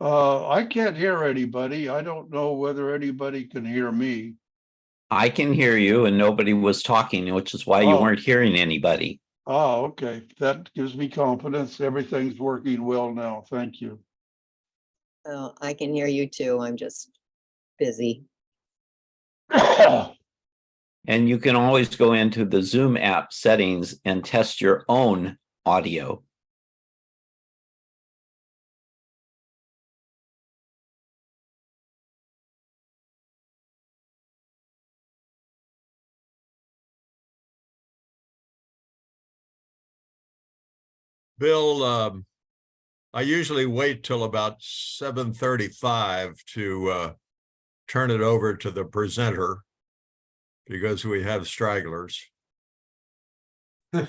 I can't hear anybody. I don't know whether anybody can hear me. I can hear you and nobody was talking, which is why you weren't hearing anybody. Oh, okay. That gives me confidence. Everything's working well now. Thank you. Oh, I can hear you too. I'm just busy. And you can always go into the Zoom app settings and test your own audio. Bill, I usually wait till about 7:35 to turn it over to the presenter because we have stragglers. Hank,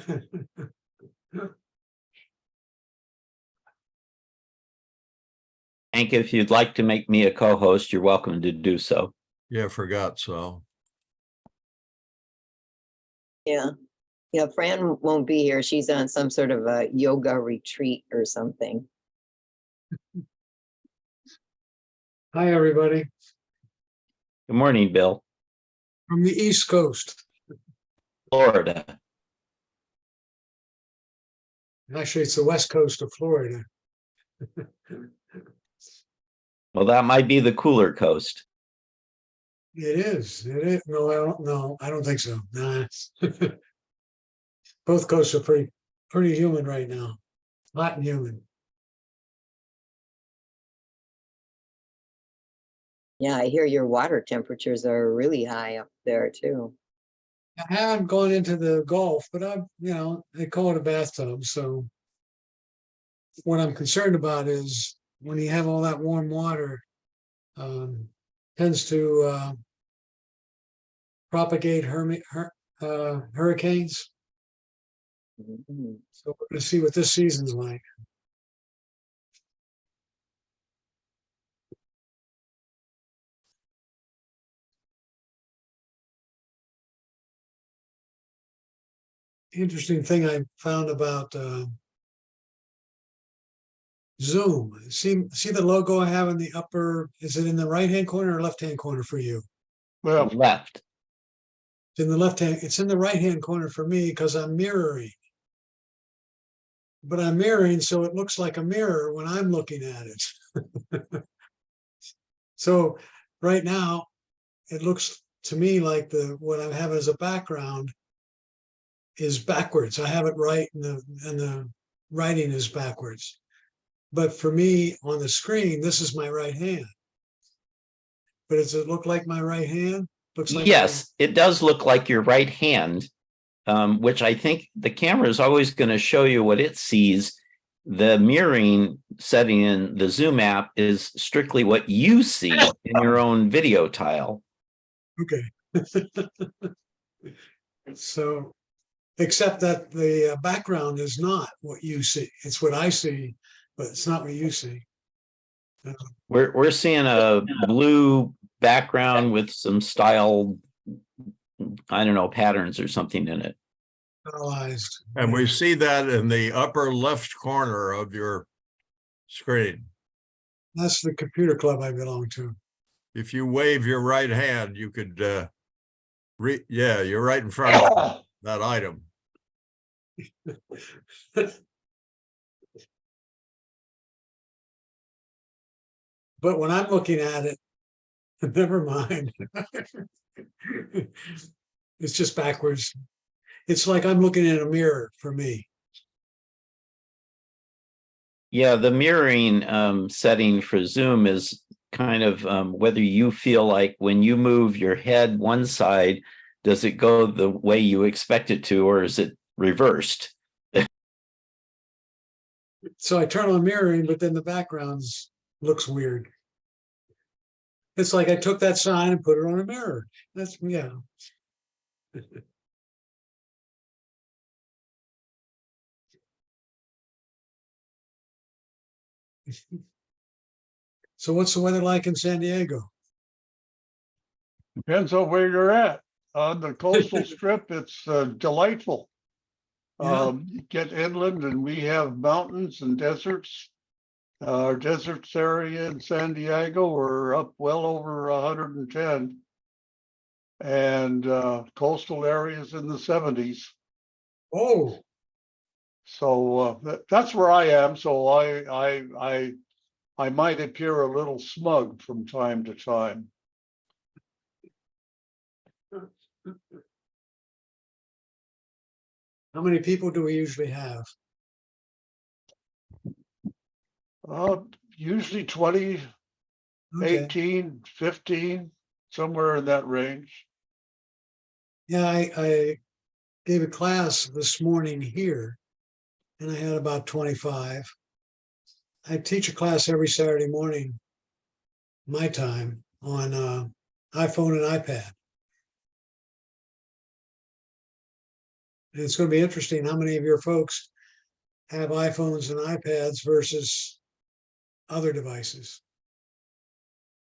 if you'd like to make me a co-host, you're welcome to do so. Yeah, forgot so. Yeah. Yeah, Fran won't be here. She's on some sort of a yoga retreat or something. Hi, everybody, Good morning, Bill. from the East Coast. Florida. Actually, it's the West Coast of Florida. Well, that might be the cooler coast. It is. It is. No, I don't think so. Nah. Both coasts are pretty humid right now. Hot and humid. Yeah, I hear your water temperatures are really high up there too. I haven't gone into the Gulf, but they call it a bathtub. So what I'm concerned about is when you have all that warm water, tends to propagate hurricanes. Mhm. So we're going to see what this season's like. Interesting thing I found about Zoom. See the logo I have in the upper, is it in the right-hand corner or left-hand corner for you? Well, Left. It's in the left-hand, it's in the right-hand corner for me because I'm mirroring. But I'm mirroring so it looks like a mirror when I'm looking at it. So right now, it looks to me like what I have as a background is backwards. I have it right and the writing is backwards. But for me on the screen, this is my right hand. But does it look like my right hand? Looks like Yes, it does look like your right hand, which I think the camera is always going to show you what it sees. The mirroring setting in the Zoom app is strictly what you see in your own video tile. Okay. So, except that the background is not what you see. It's what I see, but it's not what you see. We're seeing a blue background with some styled, I don't know, patterns or something in it. Analyzed. And we see that in the upper left corner of your screen. That's the computer club I belong to. If you wave your right hand, you could yeah, you're right in front of that item. But when I'm looking at it, never mind. It's just backwards. It's like I'm looking in a mirror for me. Yeah, the mirroring setting for Zoom is kind of whether you feel like when you move your head one side, does it go the way you expect it to, or is it reversed? So I turn on mirroring, but then the background looks weird. It's like I took that sign and put it on a mirror. That's, yeah. So what's the weather like in San Diego? depends on where you're at. On the coastal strip, it's delightful. Yeah. You get inland and we have mountains and deserts. Our deserts area in San Diego were up well over 110. And coastal areas in the 70s. Oh, So that's where I am. So I might appear a little smug from time to time. how many people do we usually have? Usually 20, Okay. 18, 15, somewhere in that range. Yeah, I gave a class this morning here, and I had about 25. I teach a class every Saturday morning, my time, on iPhone and iPad. And it's going to be interesting how many of your folks have iPhones and iPads versus other devices.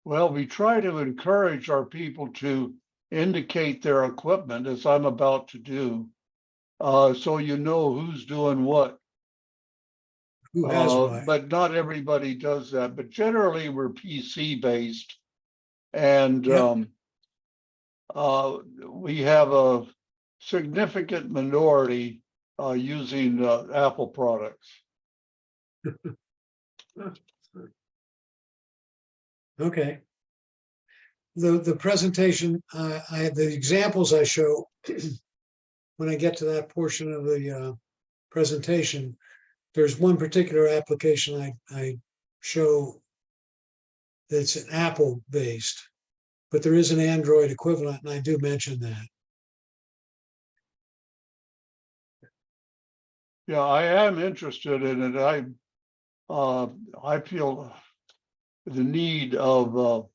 Well, we try to encourage our people to indicate their equipment, as I'm about to do, so you know who's doing what. Who has what? But not everybody does that. But generally, we're PC based, and Yep. we have a significant minority using Apple products. Okay. The presentation, the examples I show when I get to that portion of the presentation, there's one particular application I show that's an Apple based, but there is an Android equivalent, and I do mention that. Yeah, I am interested in it. I feel the need of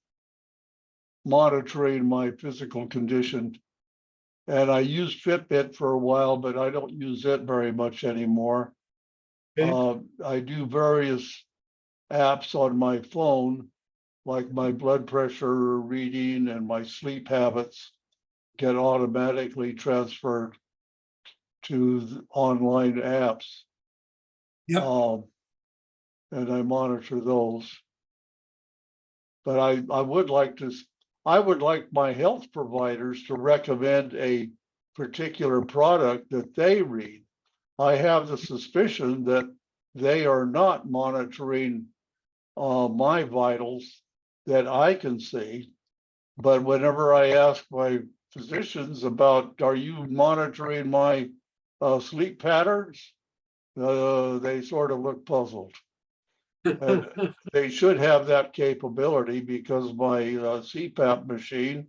monitoring my physical condition. And I used Fitbit for a while, but I don't use it very much anymore. Okay. I do various apps on my phone, like my blood pressure reading and my sleep habits get automatically transferred to the online apps. Yep. And I monitor those. But I would like my health providers to recommend a particular product that they read. I have the suspicion that they are not monitoring my vitals that I can see. But whenever I ask my physicians about, are you monitoring my sleep patterns? They sort of look puzzled. And they should have that capability because my CPAP machine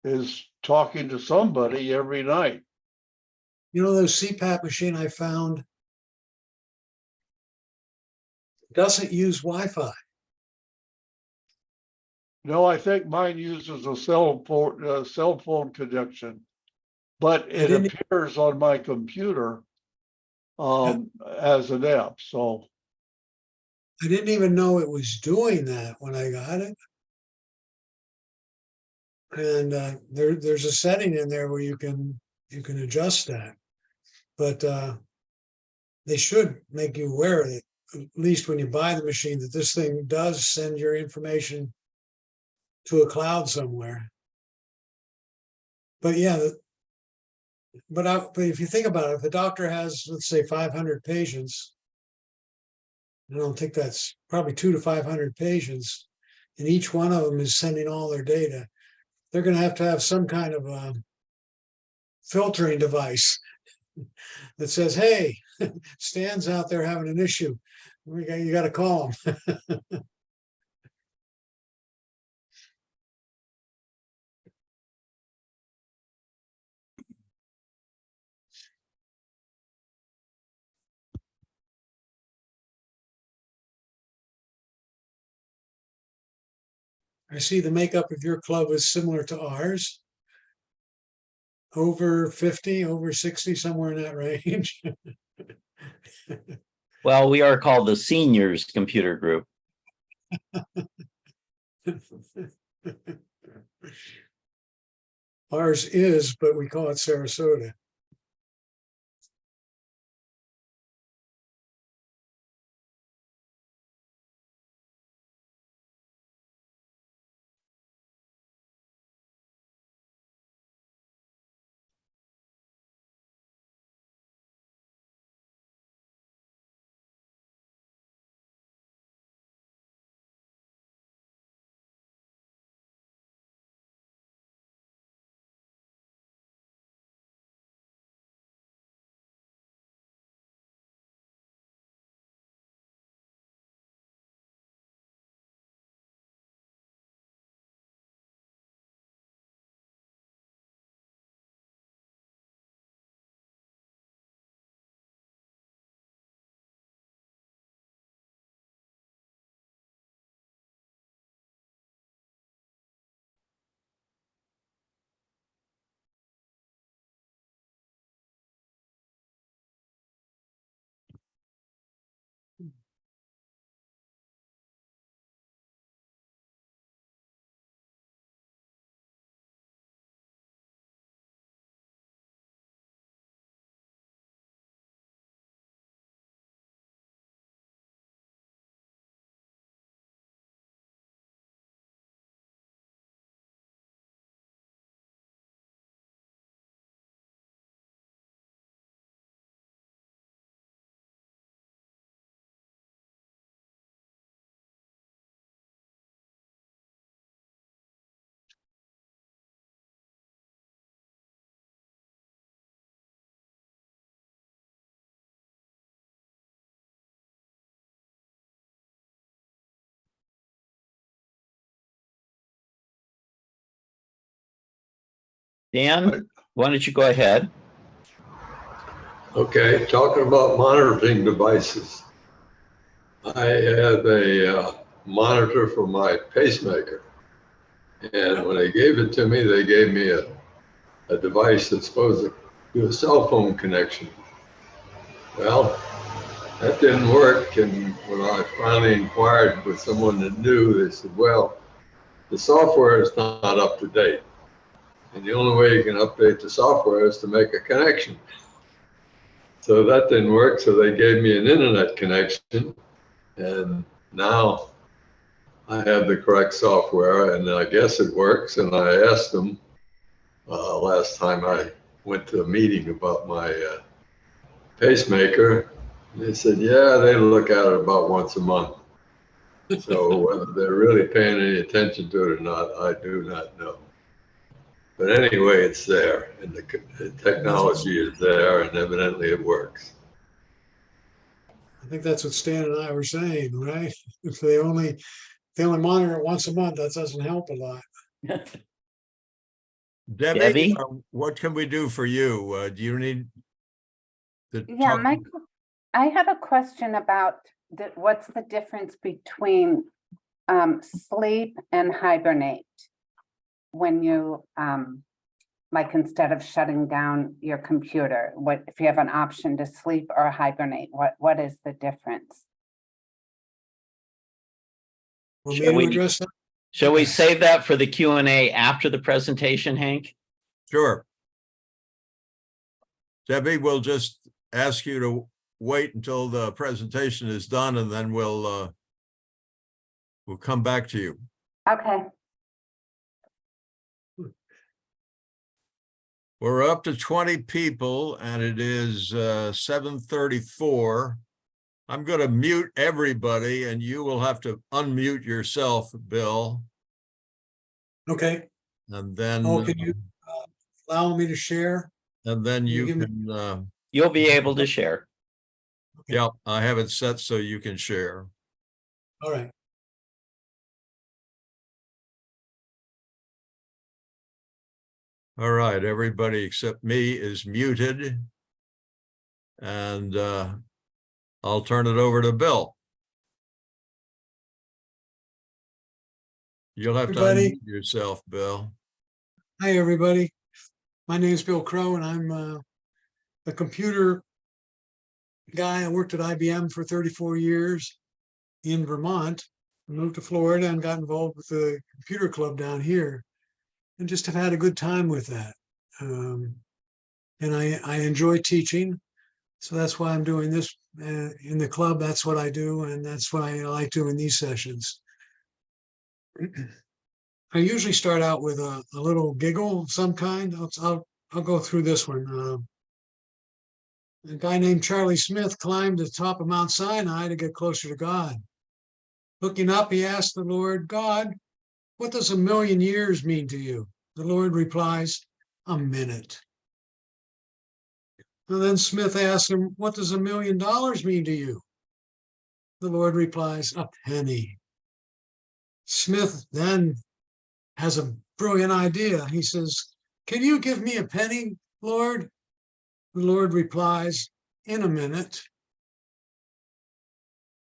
is talking to somebody every night. You know, those CPAP machine I found doesn't use Wi-Fi. No, I think mine uses a cell phone connection, but it didn't- appears on my computer as an app. So I didn't even know it was doing that when I got it. And there's a setting in there where you can adjust that. But they should make you aware that, at least when you buy the machine, that this thing does send your information to a cloud somewhere. But yeah, but if you think about it, if a doctor has, let's say, 500 patients, I don't think that's probably 200 to 500 patients, and each one of them is sending all their data, they're going to have some kind of a filtering device that says, hey, Stan's out there having an issue. You got to call him. I see the makeup of your club is similar to ours. Over 50, over 60, somewhere in that range. Well, we are called the seniors computer group. Ours is, but we call it Sarasota. Dan, why don't you go ahead? Okay, talking about monitoring devices. I have a monitor for my pacemaker. And when they gave it to me, they gave me a device that's supposed to do a cell phone connection. Well, that didn't work. And when I finally inquired with someone that knew, they said, well, the software is not up to date. And the only way you can update the software is to make a connection. So that didn't work. So they gave me an internet connection. And now I have the correct software, and I guess it works. And I asked them last time I went to a meeting about my pacemaker. They said, yeah, they look at it about once a month. So whether they're really paying any attention to it or not, I do not know. But anyway, it's there, and the technology is there, and evidently it works. I think that's what Stan and I were saying, right? If they only monitor it once a month, that doesn't help a lot. Debbie? What can we do for you? Do you need to Yeah, talk? I have a question about what's the difference between sleep and hibernate when you like instead of shutting down your computer, what if you have an option to sleep or hibernate, what is the difference? Want me Shall to we- address that? Shall we save that for the Q&A after the presentation, Hank? Sure. Debbie, we'll just ask you to wait until the presentation is done, and then we'll come back to you. Okay. We're up to 20 people, and it is 7:34. I'm going to mute everybody, and you will have to unmute yourself, Bill. Okay. And then Oh, can you allow me to share? you give me- can. You'll be able to share. Okay. Yeah, I have it set so you can share. All right. All right, everybody except me is muted. And I'll turn it over to Bill. You'll have to Everybody. unmute yourself, Bill. Hi, everybody. My name is Bill Crow, and I'm a computer guy. I worked at IBM for 34 years in Vermont. I moved to Florida and got involved with the computer club down here, and just have had a good time with that. And I enjoy teaching, so that's why I'm doing this in the club. That's what I do, and that's why I like doing these sessions. I usually start out with a little giggle of some kind. I'll go through this one. A guy named Charlie Smith climbed to the top of Mount Sinai to get closer to God. Looking up, he asked the Lord, God, what does 1,000,000 years mean to you? The Lord replies, a minute. And then Smith asks him, what does $1,000,000 mean to you? The Lord replies, a penny. Smith then has a brilliant idea. He says, can you give me a penny, Lord? The Lord replies, in a minute.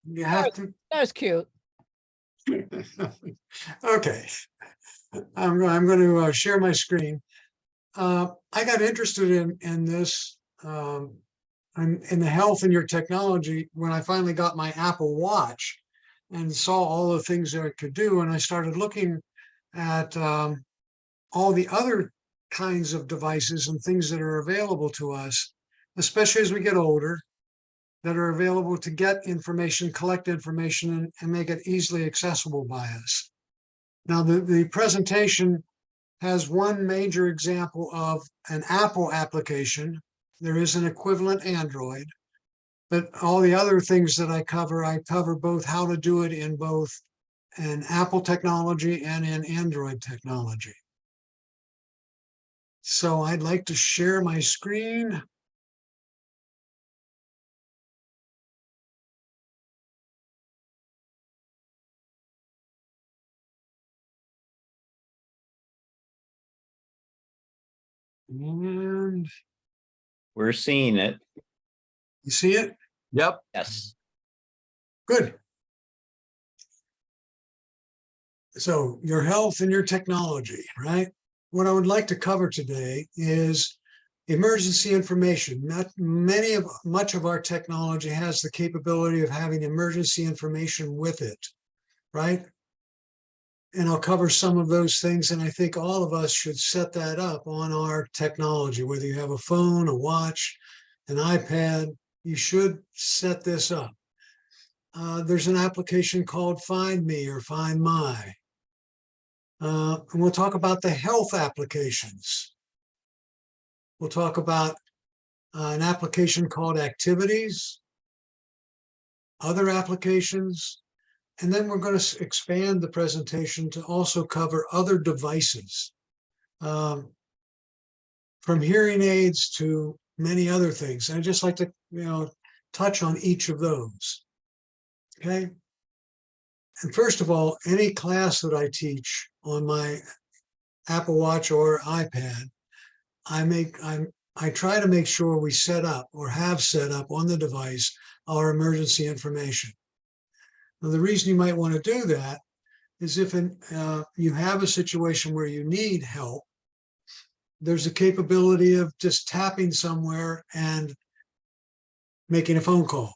You have to. That's cute. Okay. I'm going to share my screen. I got interested in this, in the health and your technology when I finally got my Apple Watch and saw all the things that it could do. And I started looking at all the other kinds of devices and things that are available to us, especially as we get older, that are available to get information, collect information, and make it easily accessible by us. Now, the presentation has one major example of an Apple application. There is an equivalent Android, but all the other things that I cover both how to do it in both an Apple technology and in Android technology. So I'd like to share my screen. And We're seeing it. you see it? Yep. Yes. Good. So your health and your technology, right? What I would like to cover today is emergency information. Much of our technology has the capability of having emergency information with it, right? And I'll cover some of those things. And I think all of us should set that up on our technology, whether you have a phone, a watch, an iPad, you should set this up. There's an application called Find Me or Find My. And we'll talk about the health applications. We'll talk about an application called Activities, other applications, and then we're going to expand the presentation to also cover other devices, from hearing aids to many other things. And I'd just like to, touch on each of those. Okay. And first of all, any class that I teach on my Apple Watch or iPad, I try to make sure we set up or have set up on the device our emergency information. Now, the reason you might want to do that is if you have a situation where you need help, there's a capability of just tapping somewhere and making a phone call.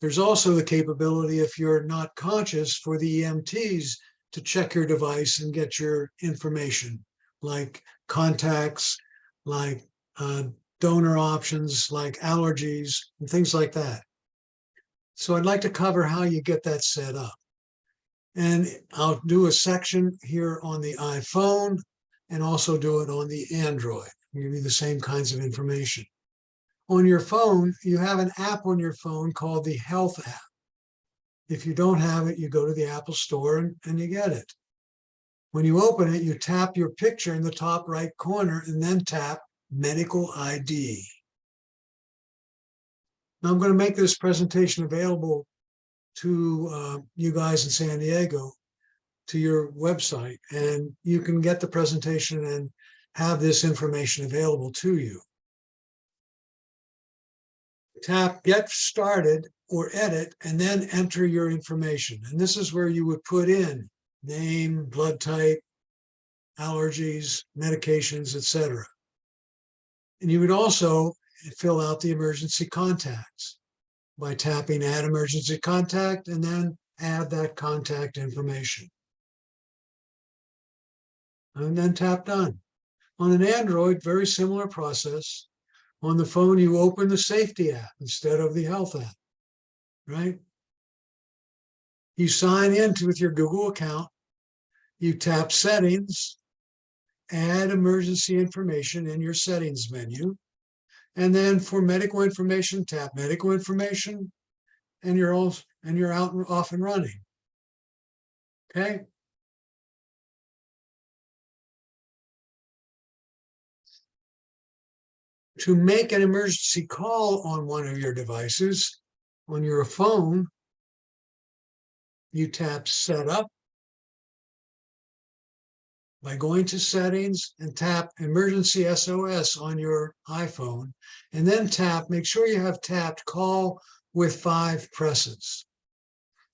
There's also the capability, if you're not conscious, for the EMTs to check your device and get your information, like contacts, like donor options, like allergies, and things like that. So I'd like to cover how you get that set up. And I'll do a section here on the iPhone and also do it on the Android. I'll give you the same kinds of information. On your phone, you have an app on your phone called the Health app. If you don't have it, you go to the Apple Store and you get it. When you open it, you tap your picture in the top right corner and then tap Medical ID. Now I'm going to make this presentation available to you guys in San Diego, to your website, and you can get the presentation and have this information available to you. Tap Get Started or Edit, and then enter your information. And this is where you would put in name, blood type, allergies, medications, etc. And you would also fill out the emergency contacts by tapping Add Emergency Contact and then add that contact information. And then tap Done. On an Android, very similar process. On the phone, you open the Safety app instead of the Health app, right? You sign in with your Google account. You tap Settings, add emergency information in your Settings menu. And then for medical information, tap Medical Information, and you're out and off and running. Okay. To make an emergency call on one of your devices, on your phone, you tap Set Up by going to Settings and tap Emergency SOS on your iPhone, and then make sure you have tapped Call with 5 presses.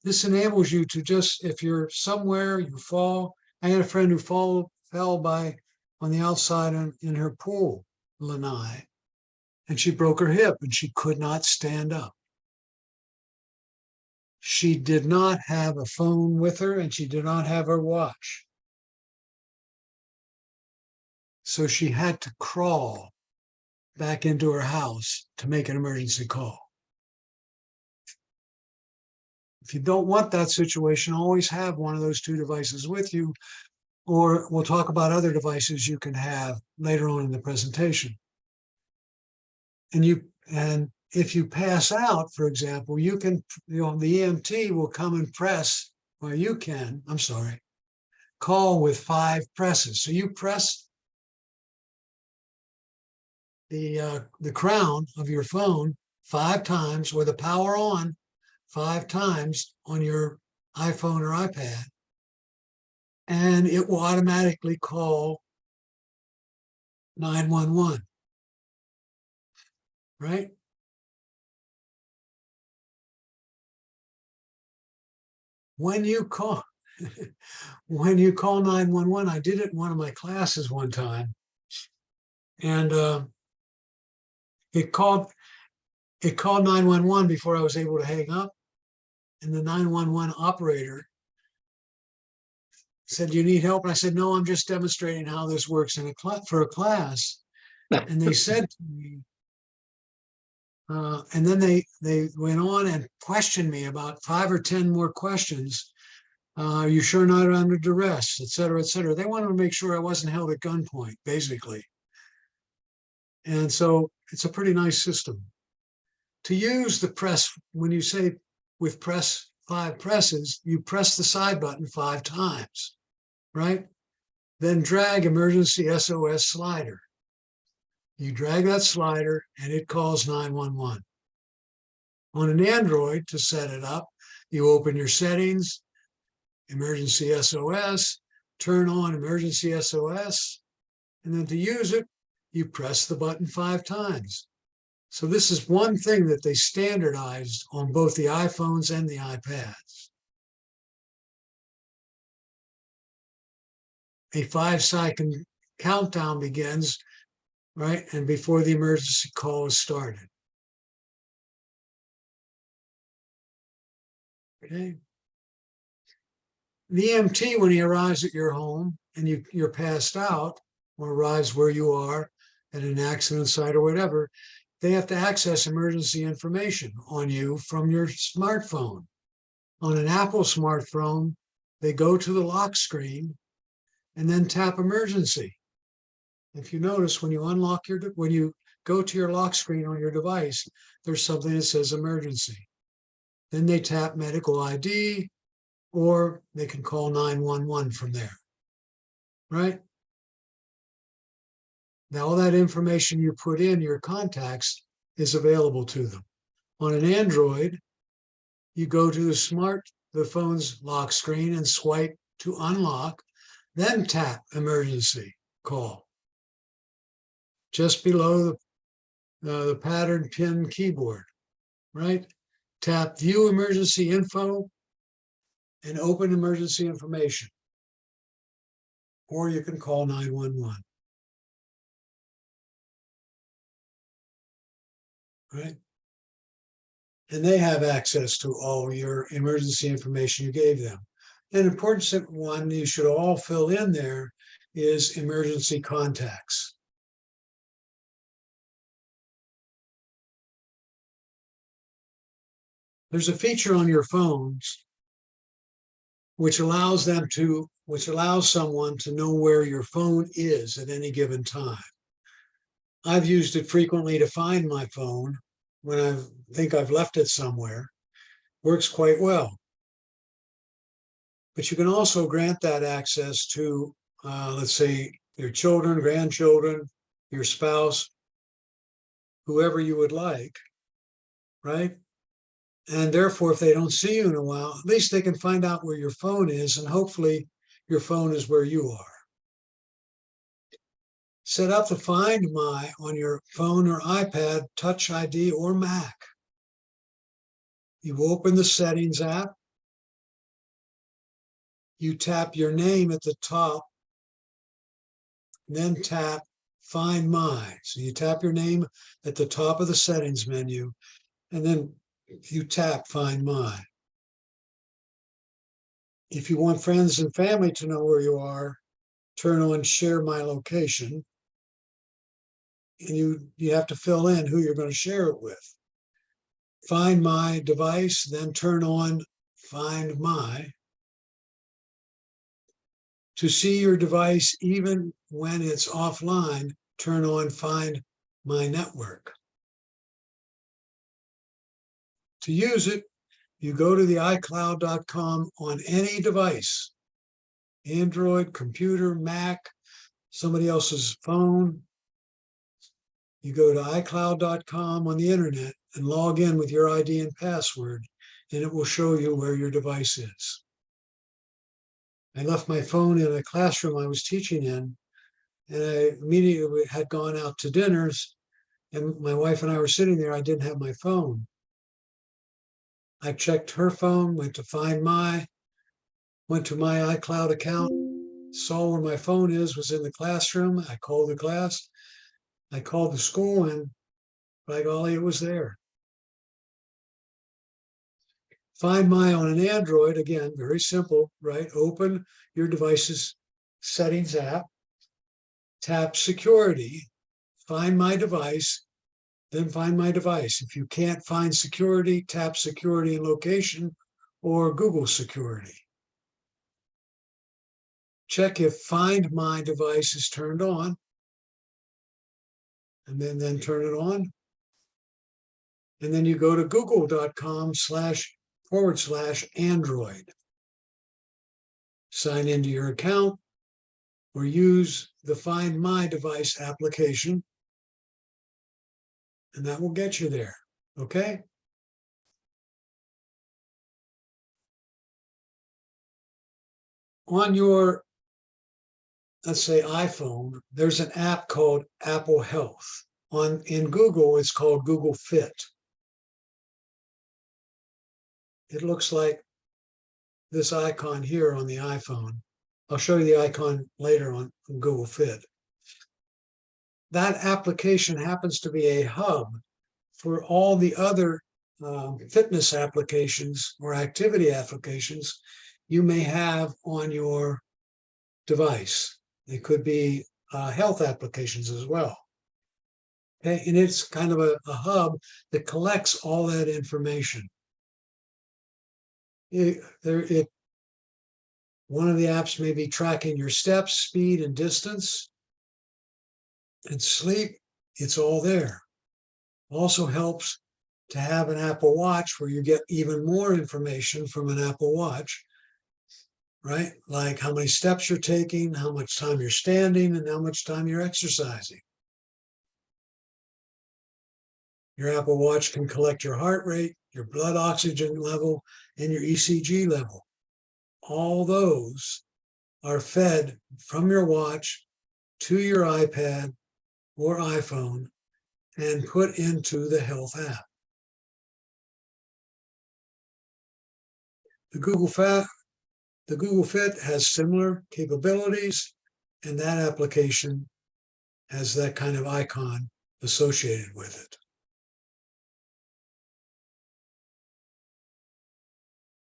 This enables you to just, if you're somewhere, you fall. I had a friend who fell on the outside in her pool, lanai, and she broke her hip and she could not stand up. She did not have a phone with her and she did not have her watch. So she had to crawl back into her house to make an emergency call. If you don't want that situation, always have one of those 2 devices with you, or we'll talk about other devices you can have later on in the presentation. And if you pass out, for example, you can, the EMT will come and press, or you can, call with 5 presses. So you press the crown of your phone 5 times with the power on 5 times on your iPhone or iPad, and it will automatically call 911. Right? When you call, when you call 911, I did it in one of my classes one time, and it called 911 before I was able to hang up, and the 911 operator said, "You need help?" And I said, "No, I'm just demonstrating how this works in for a class." And they said to me, and then they went on and questioned me about 5 or 10 more questions. Are you sure not under duress, et cetera, et cetera. They wanted to make sure I wasn't held at gunpoint, basically. And so it's a pretty nice system. To use the press, when you say with press 5 presses, you press the side button 5 times, right? Then drag emergency SOS slider. You drag that slider and it calls 911. On an Android, to set it up, you open your settings, emergency SOS, turn on emergency SOS, and then to use it, you press the button 5 times. So this is one thing that they standardized on both the iPhones and the iPads. A 5-second countdown begins, right? And before the emergency call is started. Okay. The EMT, when he arrives at your home and you're passed out, or arrives where you are at an accident site or whatever, they have to access emergency information on you from your smartphone. On an Apple smartphone, they go to the lock screen and then tap emergency. If you notice, when you unlock when you go to your lock screen on your device, there's something that says emergency. Then they tap medical ID, or they can call 911 from there, right? Now, all that information you put in your contacts is available to them. On an Android, you go to the phone's lock screen and swipe to unlock, then tap emergency call. Just below the pattern pin keyboard, right? Tap view emergency info and open emergency information. Or you can call 911. Right? And they have access to all your emergency information you gave them. An important one you should all fill in there is emergency contacts. There's a feature on your phones which allows someone to know where your phone is at any given time. I've used it frequently to find my phone when I think I've left it somewhere. Works quite well. But you can also grant that access to, let's say, your children, grandchildren, your spouse, whoever you would like, right? And therefore, if they don't see you in a while, at least they can find out where your phone is, and hopefully your phone is where you are. Set up the Find My on your phone or iPad, Touch ID, or Mac. You open the Settings app. You tap your name at the top, then tap Find My. So you tap your name at the top of the Settings menu, and then you tap Find My. If you want friends and family to know where you are, turn on Share My Location. And you have to fill in who you're going to share it with. Find My device, then turn on Find My. To see your device even when it's offline, turn on Find My Network. To use it, you go to the iCloud.com on any device, Android, computer, Mac, somebody else's phone. You go to iCloud.com on the internet and log in with your ID and password, and it will show you where your device is. I left my phone in a classroom I was teaching in, and I immediately had gone out to dinners, and my wife and I were sitting there. I didn't have my phone. I checked her phone, went to Find My, went to my iCloud account, saw where my phone was in the classroom. I called the class, I called the school, and by golly, it was there. Find My on an Android, again, very simple, right? Open your device's settings app, tap security, find my device, then find my device. If you can't find security, tap security and location or Google security. Check if Find My device is turned on, and then turn it on. And then you go to google.com//Android. Sign into your account or use the Find My device application, and that will get you there. Okay? On your, let's say, iPhone, there's an app called Apple Health. In Google, it's called Google Fit. It looks like this icon here on the iPhone. I'll show you the icon later on Google Fit. That application happens to be a hub for all the other fitness applications or activity applications you may have on your device. It could be health applications as well. Okay, and it's kind of a hub that collects all that information. One of the apps may be tracking your steps, speed, and distance, and sleep. It's all there. Also helps to have an Apple Watch where you get even more information from an Apple Watch, right? Like how many steps you're taking, how much time you're standing, and how much time you're exercising. Your Apple Watch can collect your heart rate, your blood oxygen level, and your ECG level. All those are fed from your watch to your iPad or iPhone and put into the health app. The Google Fit has similar capabilities, and that application has that kind of icon associated with it.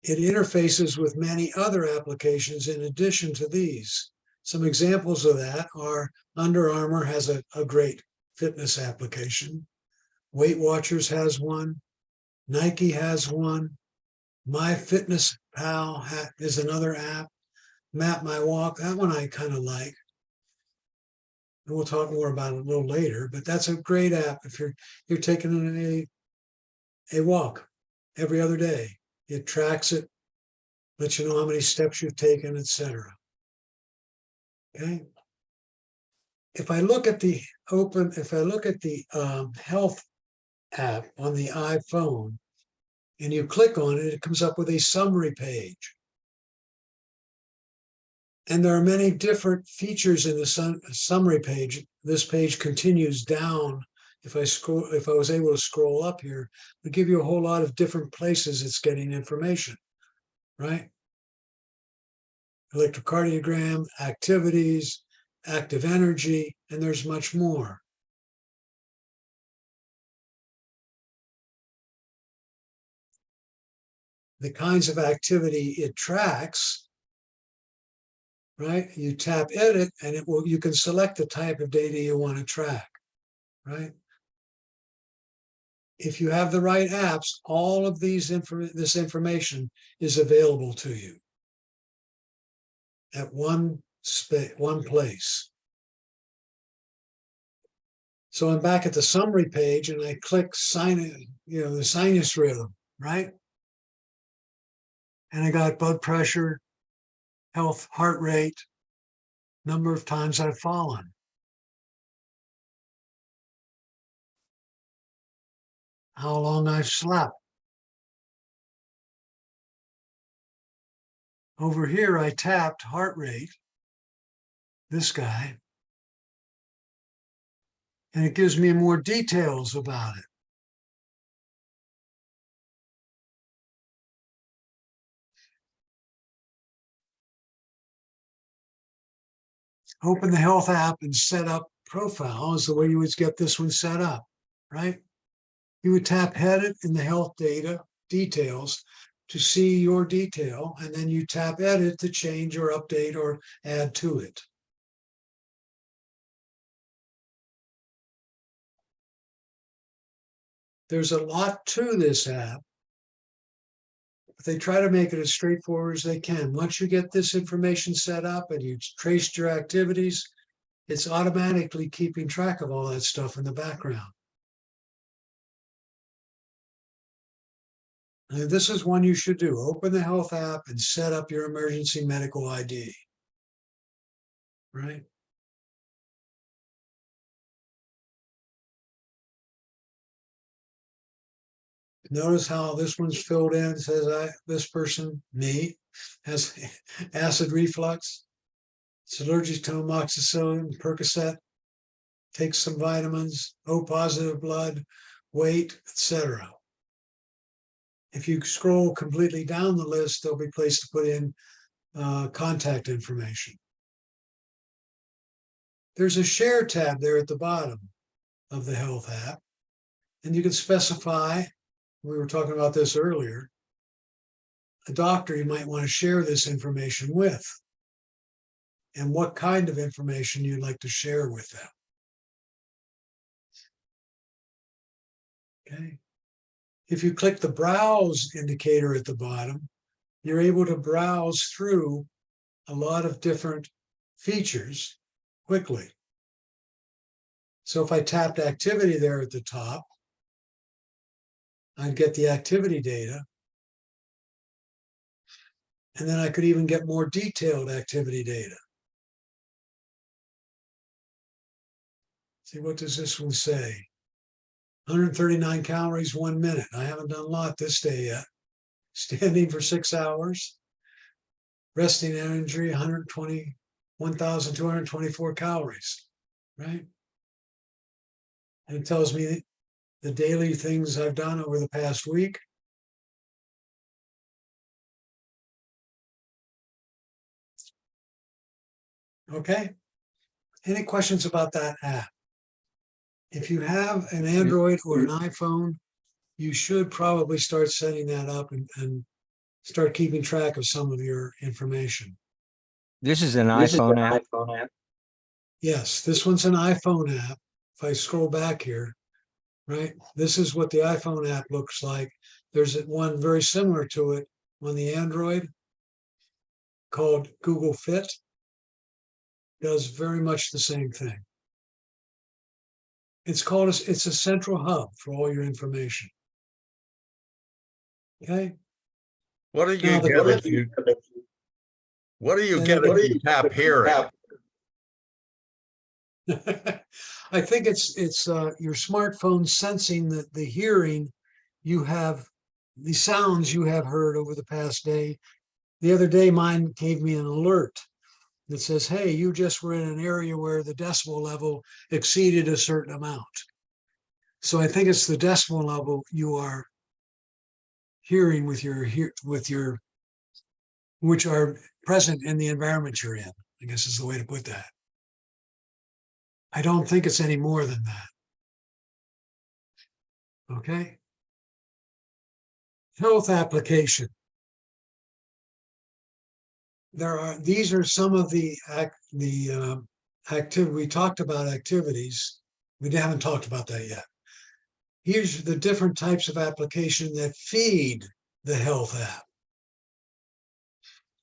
It interfaces with many other applications in addition to these. Some examples of that are Under Armour has a great fitness application. Weight Watchers has one. Nike has one. MyFitnessPal is another app. Map My Walk, that one I kind of like. And we'll talk more about it a little later, but that's a great app if you're taking a walk every other day. It tracks it, lets you know how many steps you've taken, etc. Okay. If I look at the health app on the iPhone, and you click on it, it comes up with a summary page. And there are many different features in the summary page. This page continues down. If I was able to scroll up here, it would give you a whole lot of different places it's getting information, right? Electrocardiogram, activities, active energy, and there's much more. The kinds of activity it tracks, right? You tap edit and you can select the type of data you want to track, right? If you have the right apps, all of this information is available to you at one place. So I'm back at the summary page and I click the sinus rhythm, right? And I got blood pressure, health, heart rate, number of times I've fallen. How long I've slept. Over here, I tapped heart rate, this guy, And it gives me more details about it. Open the health app and set up profile is the way you would get this one set up, right? You would tap edit in the health data details to see your detail, and then you tap edit to change or update or add to it. There's a lot to this app, but they try to make it as straightforward as they can. Once you get this information set up and you traced your activities, it's automatically keeping track of all that stuff in the background. And this is one you should do. Open the health app and set up your emergency medical ID. Right? Notice how this one's filled in. It says this person, me, has acid reflux. It's allergic to amoxicillin, Percocet, takes some vitamins, O positive blood, weight, etc. If you scroll completely down the list, there'll be a place to put in contact information. There's a share tab there at the bottom of the health app, and you can specify, we were talking about this earlier, a doctor you might want to share this information with, and what kind of information you'd like to share with them. Okay. If you click the browse indicator at the bottom, you're able to browse through a lot of different features quickly. So if I tapped activity there at the top, I'd get the activity data. And then I could even get more detailed activity data. See, what does this one say? 139 calories, 1 minute. I haven't done a lot this day yet. Standing for 6 hours. Resting energy, 1,224 calories, right? And it tells me the daily things I've done over the past week. Okay. Any questions about that app? If you have an Android or an iPhone, you should probably start setting that up and start keeping track of some of your information. This is an iPhone app. Yes, this one's an iPhone app. If I scroll back here, right, this is what the iPhone app looks like. There's one very similar to it on the Android called Google Fit. Does very much the same thing. It's a central hub for all your information. Okay. What do you Now, get if you, what do you Say get that if you tap hearing? I think it's your smartphone sensing the hearing you have, the sounds you have heard over the past day. The other day, mine gave me an alert that says, hey, you just were in an area where the decibel level exceeded a certain amount. So I think it's the decibel level you are hearing with which are present in the environment you're in, I guess is the way to put that. I don't think it's any more than that. Okay. Health application. These are some of the activity. We talked about activities. We haven't talked about that yet. Here's the different types of application that feed the health app.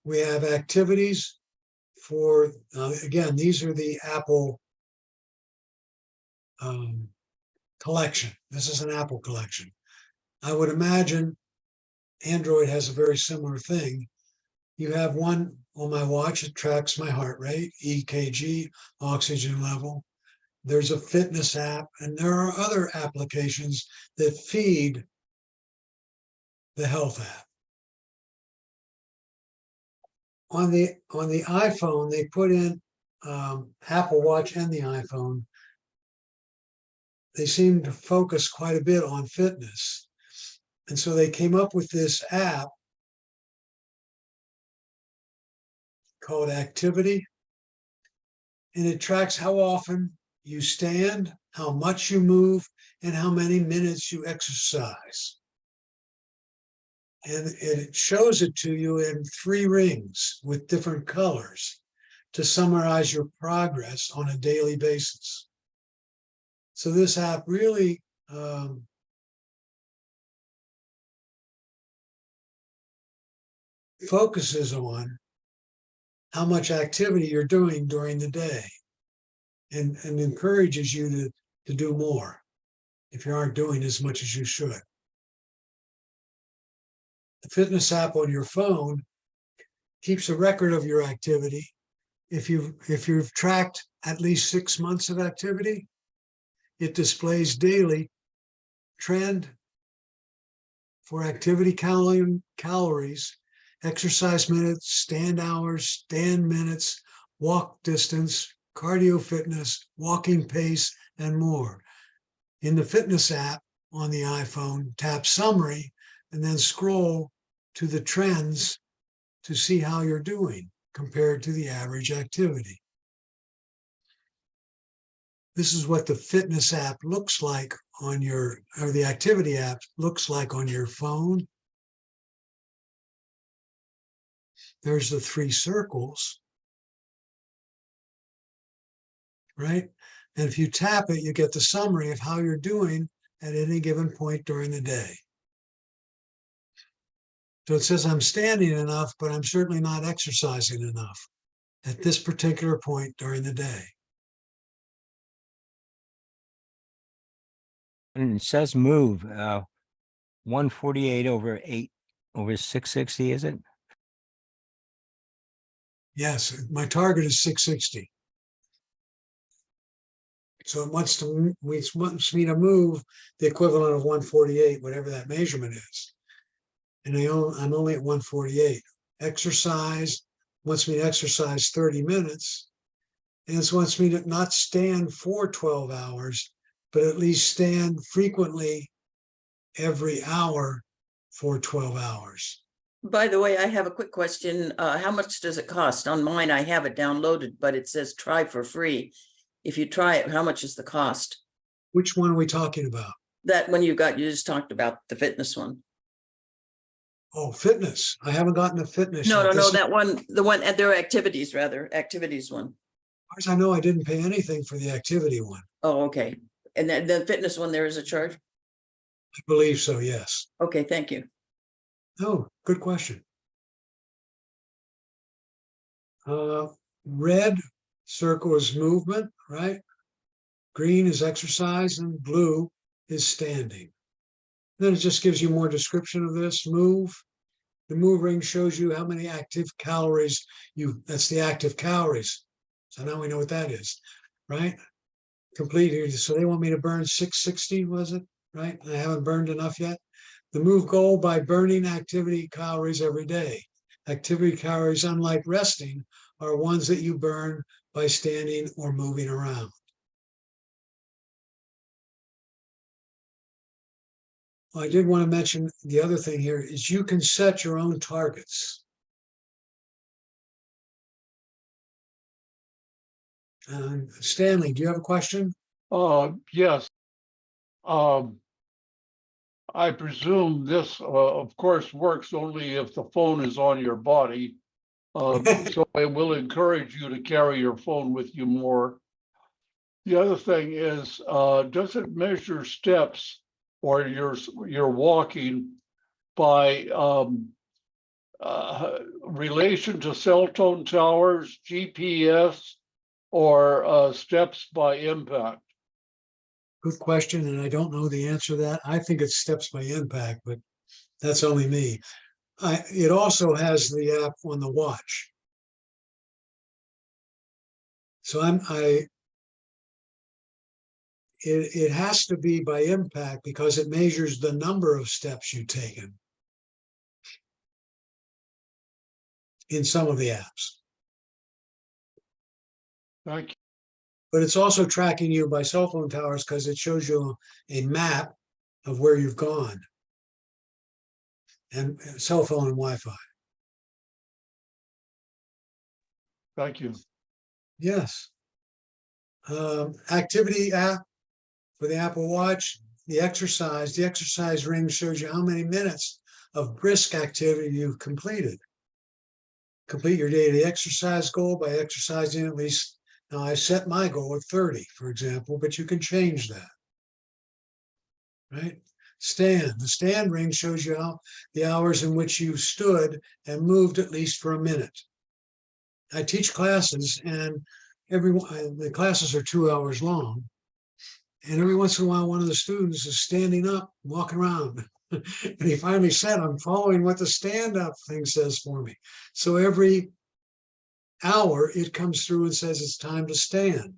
We have activities for, again, these are the Apple collection. This is an Apple collection. I would imagine Android has a very similar thing. You have one on my watch, it tracks my heart rate, EKG, oxygen level. There's a fitness app, and there are other applications that feed the health app. On the iPhone, they put in Apple Watch and the iPhone they seem to focus quite a bit on fitness. And so they came up with this app called Activity. And it tracks how often you stand, how much you move, and how many minutes you exercise. And it shows it to you in 3 rings with different colors to summarize your progress on a daily basis. So this app really focuses on how much activity you're doing during the day and encourages you to do more if you aren't doing as much as you should. The fitness app on your phone keeps a record of your activity. If you've tracked at least 6 months of activity, it displays daily trend for activity calories, exercise minutes, stand hours, stand minutes, walk distance, cardio fitness, walking pace, and more. In the fitness app on the iPhone, tap summary and then scroll to the trends to see how you're doing compared to the average activity. This is what the fitness app looks like on your, or the activity app looks like on your phone. There's the 3 circles, right? And if you tap it, you get the summary of how you're doing at any given point during the day. So it says I'm standing enough, but I'm certainly not exercising enough at this particular point during the day. And it says move, 148 over 8 over 660, is it? Yes, my target is 660. So it wants me to move the equivalent of 148, whatever that measurement is. And I'm only at 148. Exercise wants me to exercise 30 minutes. And it wants me to not stand for 12 hours, but at least stand frequently every hour for 12 hours. By the way, I have a quick question. How much does it cost? On mine, I have it downloaded, but it says try for free. If you try it, how much is the cost? Which one are we talking about? That one you just talked about, the fitness one. Oh, fitness. I haven't gotten the fitness No, yet. no, This no, is- that one, the one at their activities, rather, activities one. As far as I know, I didn't pay anything for the activity one. Oh, okay. And then the fitness one, there is a charge? I believe so, yes. Okay, thank you. Oh, good question. Red circle is movement, right? Green is exercise and blue is standing. Then it just gives you more description of this. Move. The move ring shows you how many active calories that's the active calories. So now we know what that is, right? Complete. So they want me to burn 660, was it? Right? I haven't burned enough yet. The move goal by burning activity calories every day. Activity calories, unlike resting, are ones that you burn by standing or moving around. I did want to mention the other thing here is you can set your own targets. Stanley, do you have a question? Yes. I presume this, of course, works only if the phone is on your body. So it will encourage you to carry your phone with you more. The other thing is, does it measure steps or your walking by relation to cell phone towers, GPS, or steps by impact? Good question, and I don't know the answer to that. I think it's steps by impact, but that's only me. It also has the app on the watch. So it has to be by impact because it measures the number of steps you've taken in some of the apps. Thank you. But it's also tracking you by cell phone towers because it shows you a map of where you've gone. And cell phone and Wi-Fi. Thank you. Yes. Activity app for the Apple Watch, the exercise ring shows you how many minutes of brisk activity you've completed. Complete your daily exercise goal by exercising at least, now I set my goal at 30, for example, but you can change that. Right? The stand ring shows you how the hours in which you stood and moved at least for a minute. I teach classes and the classes are 2 hours long. And every once in a while, one of the students is standing up, walking around. And he finally said, I'm following what the stand up thing says for me. So every hour it comes through and says it's time to stand.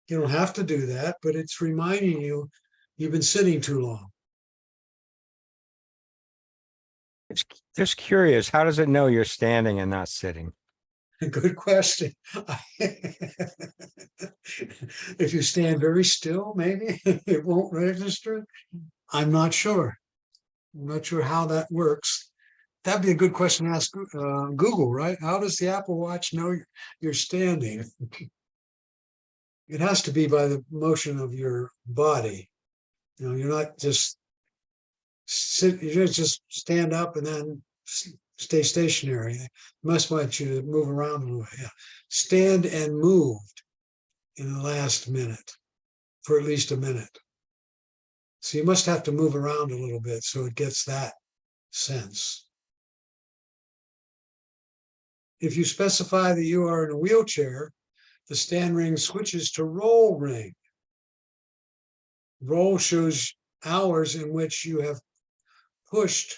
You don't have to do that, but it's reminding you you've been sitting too long. It's just curious, how does it know you're standing and not sitting? Good question. If you stand very still, maybe it won't register. I'm not sure. I'm not sure how that works. That'd be a good question to ask Google, right? How does the Apple Watch know you're standing? It has to be by the motion of your body. You know, you're not just sit, you just stand up and then stay stationary. It must want you to move around a little bit. Yeah. Stand and moved in the last minute for at least a minute. So you must have to move around a little bit so it gets that sense. If you specify that you are in a wheelchair, the stand ring switches to roll ring. Roll shows hours in which you have pushed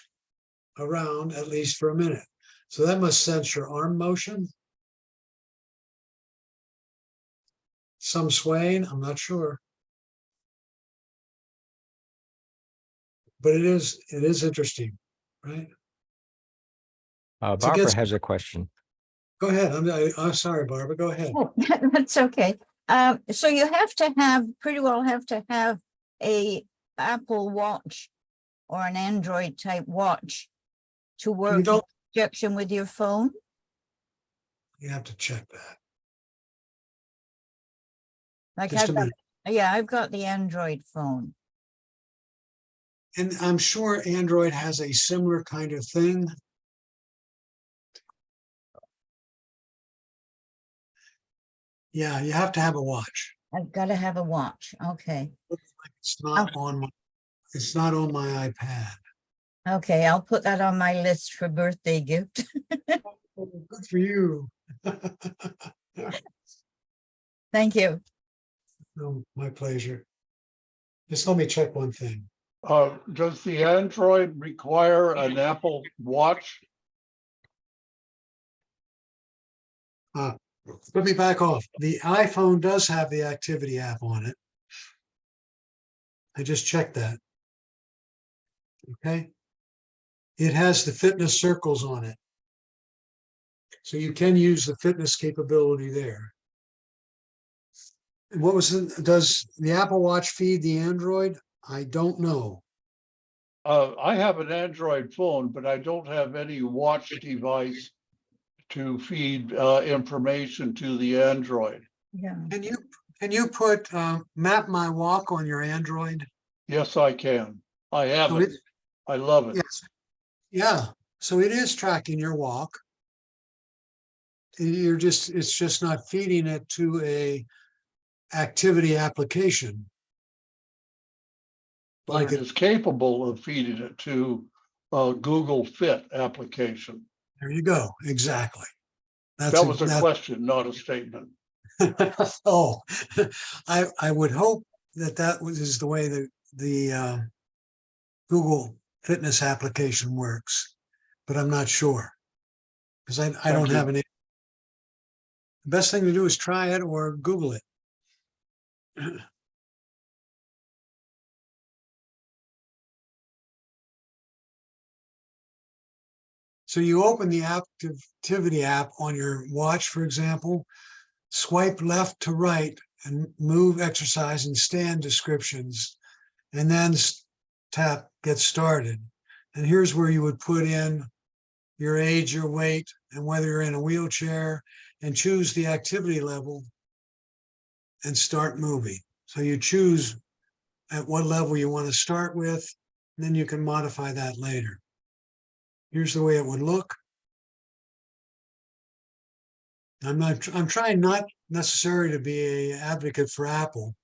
around at least for a minute. So that must sense your arm motion. Some swaying, I'm not sure. But it is interesting, right? So it Barbara gets, has a question. go ahead. I'm sorry, Barbara, go ahead. Oh, that's okay. So you have to pretty well have to have a Apple Watch or an Android type watch to work in don't- conjunction with your phone. You have to check that. Like Just a I've got, minute. yeah, I've got the Android phone. And I'm sure Android has a similar kind of thing. Yeah, you have to have a watch. I've got to have a watch. Okay. It's not on my iPad. Okay, I'll put that on my list for birthday gift. Good for you. Thank you. Oh, my pleasure. Just let me check one thing. Does the Android require an Apple Watch? Let me back off. The iPhone does have the activity app on it. I just checked that. Okay. It has the fitness circles on it. So you can use the fitness capability there. And what was does the Apple Watch feed the Android? I don't know. I have an Android phone, but I don't have any watch device to feed information to the Android. Yeah. Can you put Map My Walk on your Android? Yes, I can. I have So it. I love it. Yes. Yeah. So it is tracking your walk. It's just not feeding it to a activity application. But it is capable of feeding it to a Google Fit application. There you go. Exactly. That was a question, not a statement. Oh, I would hope that is the way that the Google Fitness application works, but I'm not sure because I don't have any. The best thing to do is try it or Google it. So you open the activity app on your watch, for example, swipe left to right and move, exercise, and stand descriptions, and then tap get started. And here's where you would put in your age, your weight, and whether you're in a wheelchair, and choose the activity level and start moving. So you choose at what level you want to start with, and then you can modify that later. Here's the way it would look. I'm trying not necessarily to be an advocate for Apple,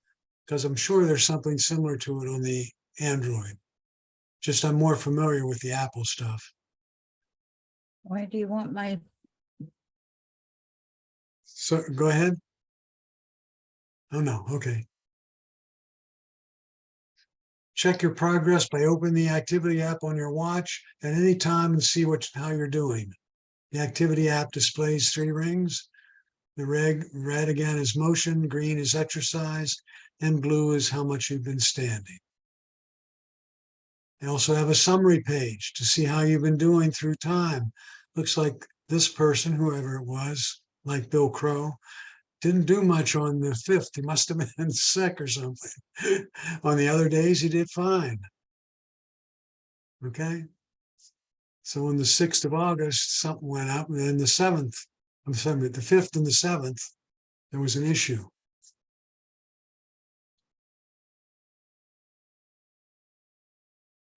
because I'm sure there's something similar to it on the Android. Just I'm more familiar with the Apple stuff. Why do you want my, So go ahead. Oh, no, okay. Check your progress by opening the activity app on your watch at any time and see how you're doing. The activity app displays 3 rings. The red again is motion, green is exercise, and blue is how much you've been standing. They also have a summary page to see how you've been doing through time. Looks like this person, whoever it was, like Bill Crow, didn't do much on the 5th. He must have been sick or something. On the other days, he did fine. Okay. So on the 6th of August, something went up, and then the 7th, I'm sorry, the 5th and the 7th, there was an issue.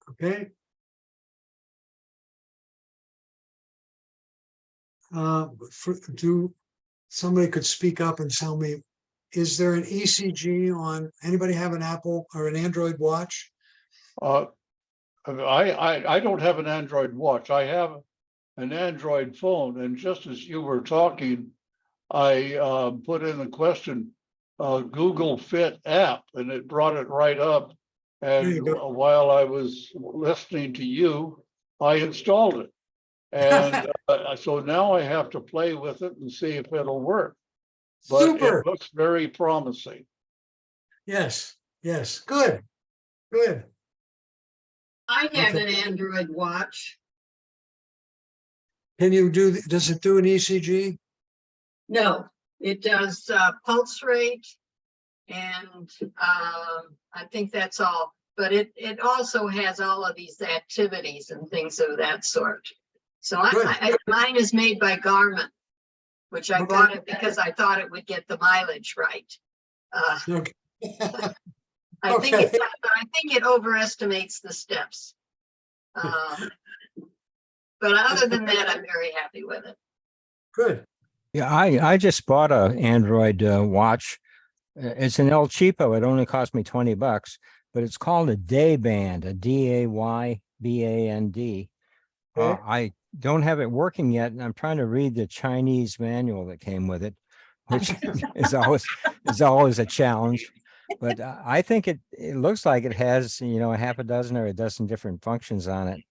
Okay. Somebody could speak up and tell me, is there an ECG on, anybody have an Apple or an Android watch? I don't have an Android watch. I have an Android phone, and just as you were talking, I put in the question, Google Fit app, and it brought it right up. There you And go. while I was listening to you, I installed it. And so now I have to play with it and see if it'll work. But Super. it looks very promising. Yes, yes, good, good. I have Okay. an Android watch. Can you does it do an ECG? No, it does pulse rate, and I think that's all. But it also has all of these activities and things of that sort. So mine is made by Garmin, which I got it because I thought it would get the mileage right. Okay. I think it overestimates the steps. But other than that, I'm very happy with it. Good. Yeah, I just bought a Android watch. It's an El Cheapo. It only cost me $20, but it's called a Dayband, a DAYBAND. Okay. I don't have it working yet, and I'm trying to read the Chinese manual that came with it, which is always a challenge. But I think it looks like it has, a half a dozen or a dozen different functions on it.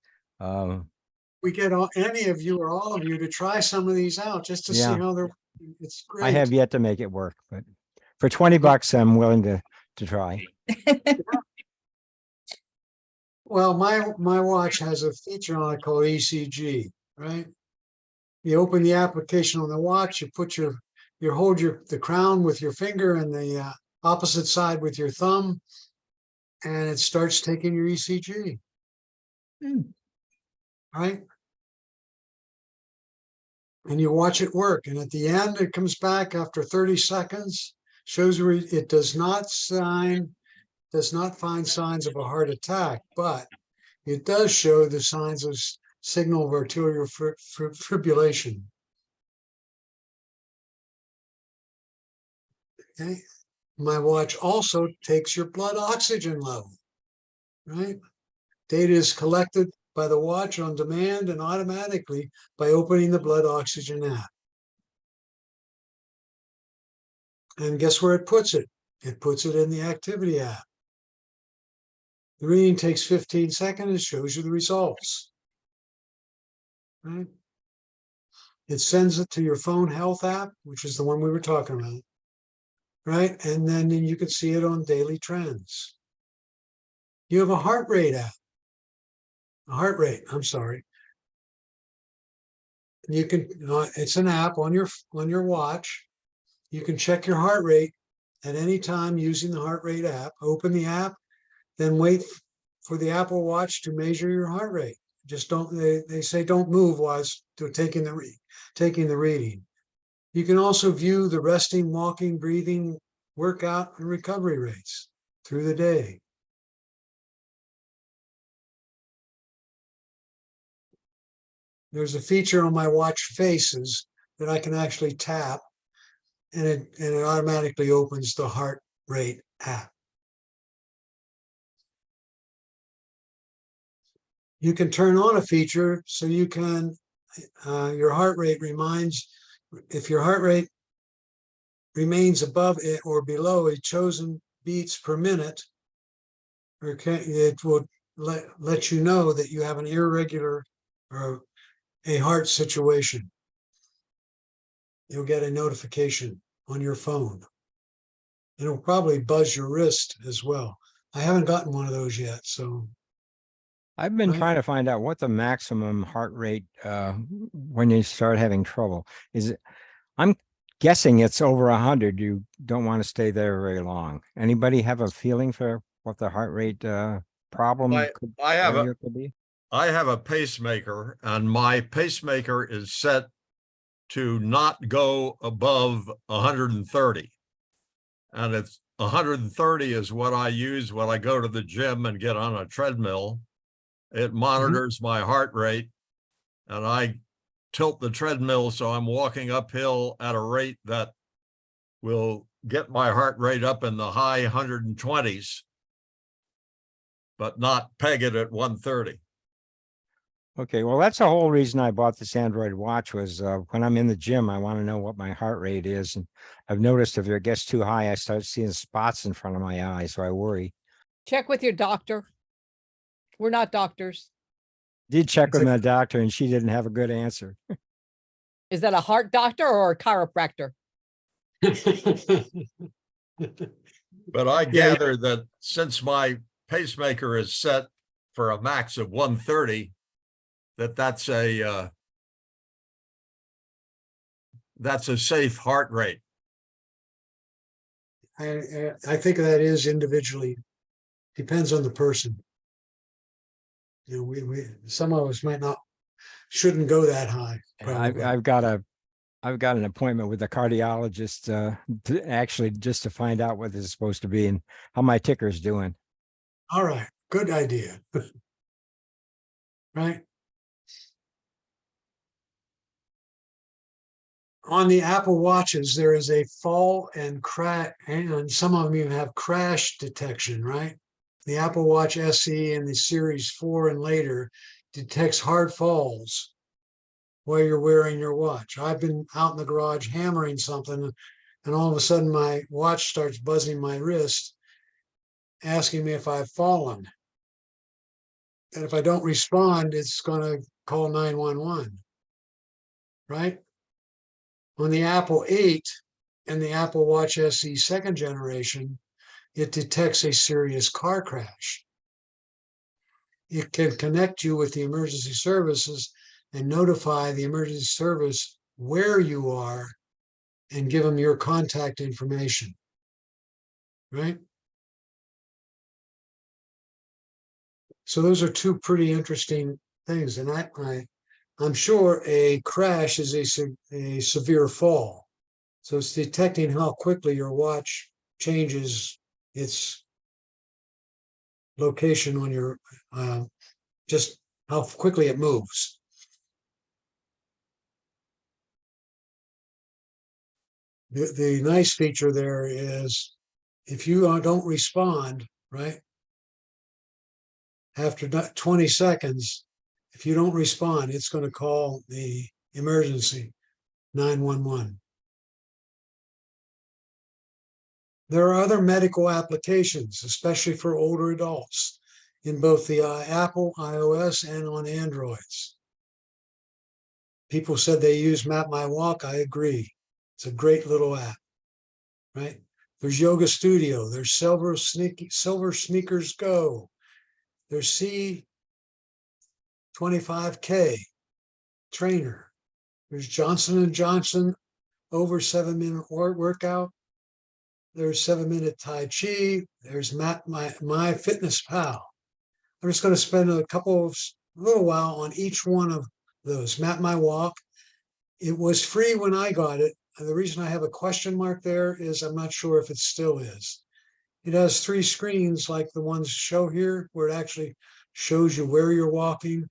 We get any of you or all of you to try some of these out just to see Yeah. how they're. It's great. I have yet to make it work, but for $20, I'm willing to try. Well, my watch has a feature on it called ECG, right? You open the application on the watch, you put you hold the crown with your finger and the opposite side with your thumb, and it starts taking your ECG. Right? And you watch it work. And at the end, it comes back after 30 seconds, shows where it does not find signs of a heart attack, but it does show the signs of signal of arterial fibrillation. Okay. My watch also takes your blood oxygen level, right? Data is collected by the watch on demand and automatically by opening the blood oxygen app. And guess where it puts it? It puts it in the activity app. The reading takes 15 seconds and shows you the results. Right? It sends it to your phone health app, which is the one we were talking about. Right? And then you can see it on daily trends. You have a heart rate app. I'm sorry. You can, it's an app on your watch. You can check your heart rate at any time using the heart rate app. Open the app, then wait for the Apple Watch to measure your heart rate. Just don't, they say don't move while it's taking the reading. You can also view the resting, walking, breathing, workout, and recovery rates through the day. There's a feature on my watch faces that I can actually tap, and it automatically opens the heart rate app. You can turn on a feature so you can, your heart rate reminds, if your heart rate remains above it or below a chosen beats per minute, it will let you know that you have an irregular or a heart situation. You'll get a notification on your phone. It'll probably buzz your wrist as well. I haven't gotten one of those yet, so. I've been Right. trying to find out what the maximum heart rate when you start having trouble is. I'm guessing it's over 100. You don't want to stay there very long. Anybody have a feeling for what the heart rate problem area could be? I have a pacemaker, and my pacemaker is set to not go above 130. And it's 130 is what I use when I go to the gym and get on a treadmill. It monitors my heart rate, and I tilt the treadmill so I'm walking uphill at a rate that will get my heart rate up in the high 120s, but not peg it at 130. Okay, well, that's the whole reason I bought this Android watch was when I'm in the gym, I want to know what my heart rate is. And I've noticed if it gets too high, I start seeing spots in front of my eyes, so I worry. Check with your doctor. We're not doctors. Did check with my doctor and she didn't have a good answer. Is that a heart doctor or a chiropractor? But I gather that since my pacemaker is set for a max of 130, that's a safe heart rate. I think that is individually, depends on the person. You know, some of us shouldn't go that high. I've got an appointment with a cardiologist just to find out what this is supposed to be and how my ticker's doing. All right, good idea. Right. On the Apple Watches, there is a fall and crash, and some of them even have crash detection, right? The Apple Watch SE and the Series 4 and later detects hard falls while you're wearing your watch. I've been out in the garage hammering something, and all of a sudden my watch starts buzzing my wrist, asking me if I've fallen. And if I don't respond, it's going to call 911, right? On the Apple 8 and the Apple Watch SE second generation, it detects a serious car crash. It can connect you with the emergency services and notify the emergency service where you are and give them your contact information, right? So those are two pretty interesting things. And I'm sure a crash is a severe fall. So it's detecting how quickly your watch changes its location on your, just how quickly it moves. The nice feature there is if you don't respond, right? After 20 seconds, if you don't respond, it's going to call the emergency 911. There are other medical applications, especially for older adults, in both the Apple iOS and on Androids. People said they use Map My Walk. I agree. It's a great little app, right? There's Yoga Studio. There's Silver Sneakers Go. There's C25K trainer. There's Johnson & Johnson over 7-minute workout. there's 7-minute Tai Chi, there's my Fitness Pal. I'm just going to spend a little while on each one of those. Map My Walk. It was free when I got it. And the reason I have a question mark there is I'm not sure if it still is. It has 3 screens like the ones show here, where it actually shows you where you're walking,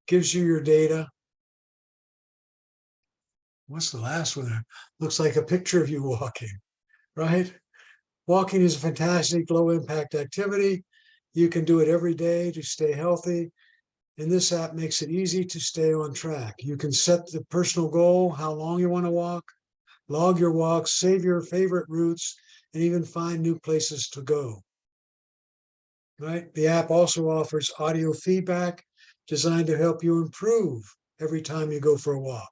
gives you your data. What's the last one there? Looks like a picture of you walking, right? Walking is a fantastic low impact activity. You can do it every day to stay healthy. And this app makes it easy to stay on track. You can set the personal goal, how long you want to walk, log your walks, save your favorite routes, and even find new places to go. Right? The app also offers audio feedback designed to help you improve every time you go for a walk.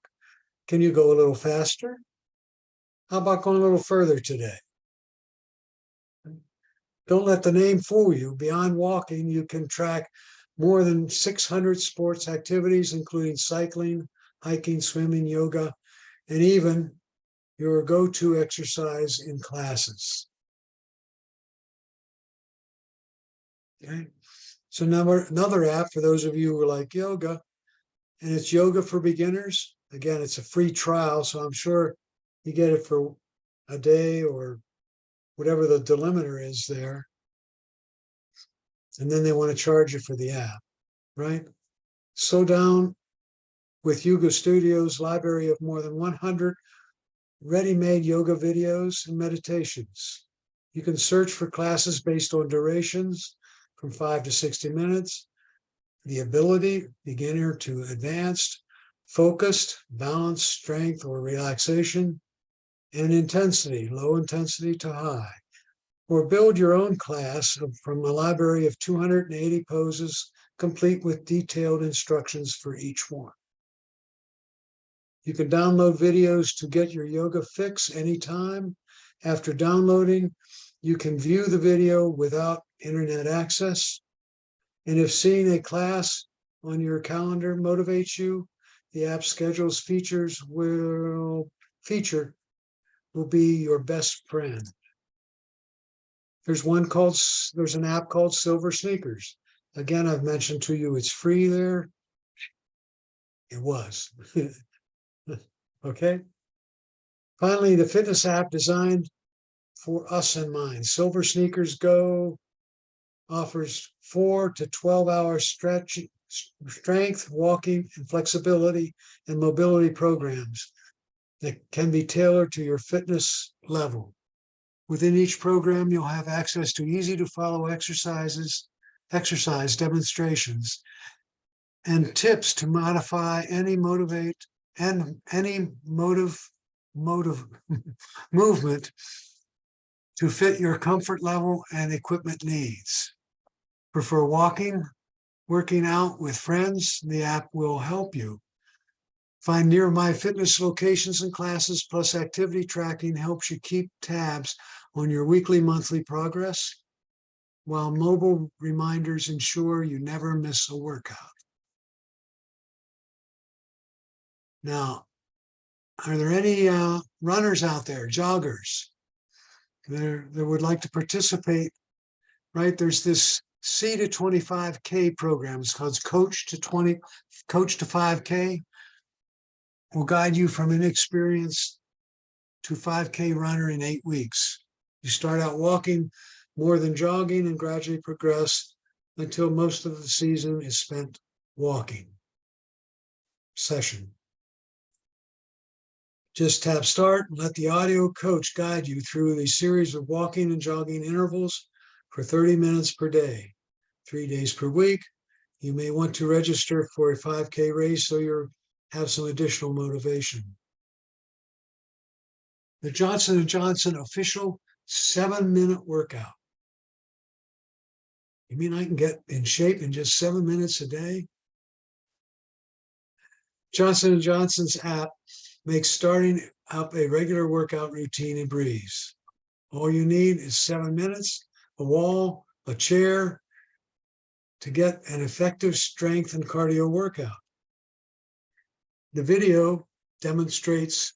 Can you go a little faster? How about going a little further today? Don't let the name fool you. Beyond walking, you can track more than 600 sports activities, including cycling, hiking, swimming, yoga, and even your go-to exercise in classes. Okay. So another app for those of you who like yoga, and it's Yoga for Beginners. Again, it's a free trial, so I'm sure you get it for a day or whatever the delimiter is there. And then they want to charge you for the app, right? Slow down with Yoga Studio's library of more than 100 ready-made yoga videos and meditations. You can search for classes based on durations from 5 to 60 minutes, the ability, beginner to advanced, focused, balanced, strength or relaxation, and intensity, low intensity to high. Or build your own class from a library of 280 poses, complete with detailed instructions for each one. You can download videos to get your yoga fix anytime. After downloading, you can view the video without internet access. And if seeing a class on your calendar motivates you, the app schedules features will be your best friend. There's an app called Silver Sneakers. Again, I've mentioned to you, it's free there. It was. Okay. Finally, the fitness app designed for us in mind. Silver Sneakers Go offers 4 to 12-hour strength, walking, and flexibility and mobility programs that can be tailored to your fitness level. Within each program, you'll have access to easy-to-follow exercise demonstrations and tips to modify any movement to fit your comfort level and equipment needs. Prefer working out with friends? The app will help you. Find nearby fitness locations and classes, plus activity tracking helps you keep tabs on your weekly, monthly progress, while mobile reminders ensure you never miss a workout. Now, are there any runners out there, joggers, that would like to participate? Right, there's this C to 25K program. It's called Coach to 5K. Will guide you from inexperienced to 5K runner in 8 weeks. You start out walking more than jogging and gradually progress until most of the season is spent walking session. Just tap start and let the audio coach guide you through a series of walking and jogging intervals for 30 minutes per day, 3 days per week. You may want to register for a 5K race so you have some additional motivation. The Johnson & Johnson official 7-minute workout. You mean I can get in shape in just 7 minutes a day? Johnson & Johnson's app makes starting up a regular workout routine a breeze. All you need is 7 minutes, a wall, a chair to get an effective strength and cardio workout. The video demonstrations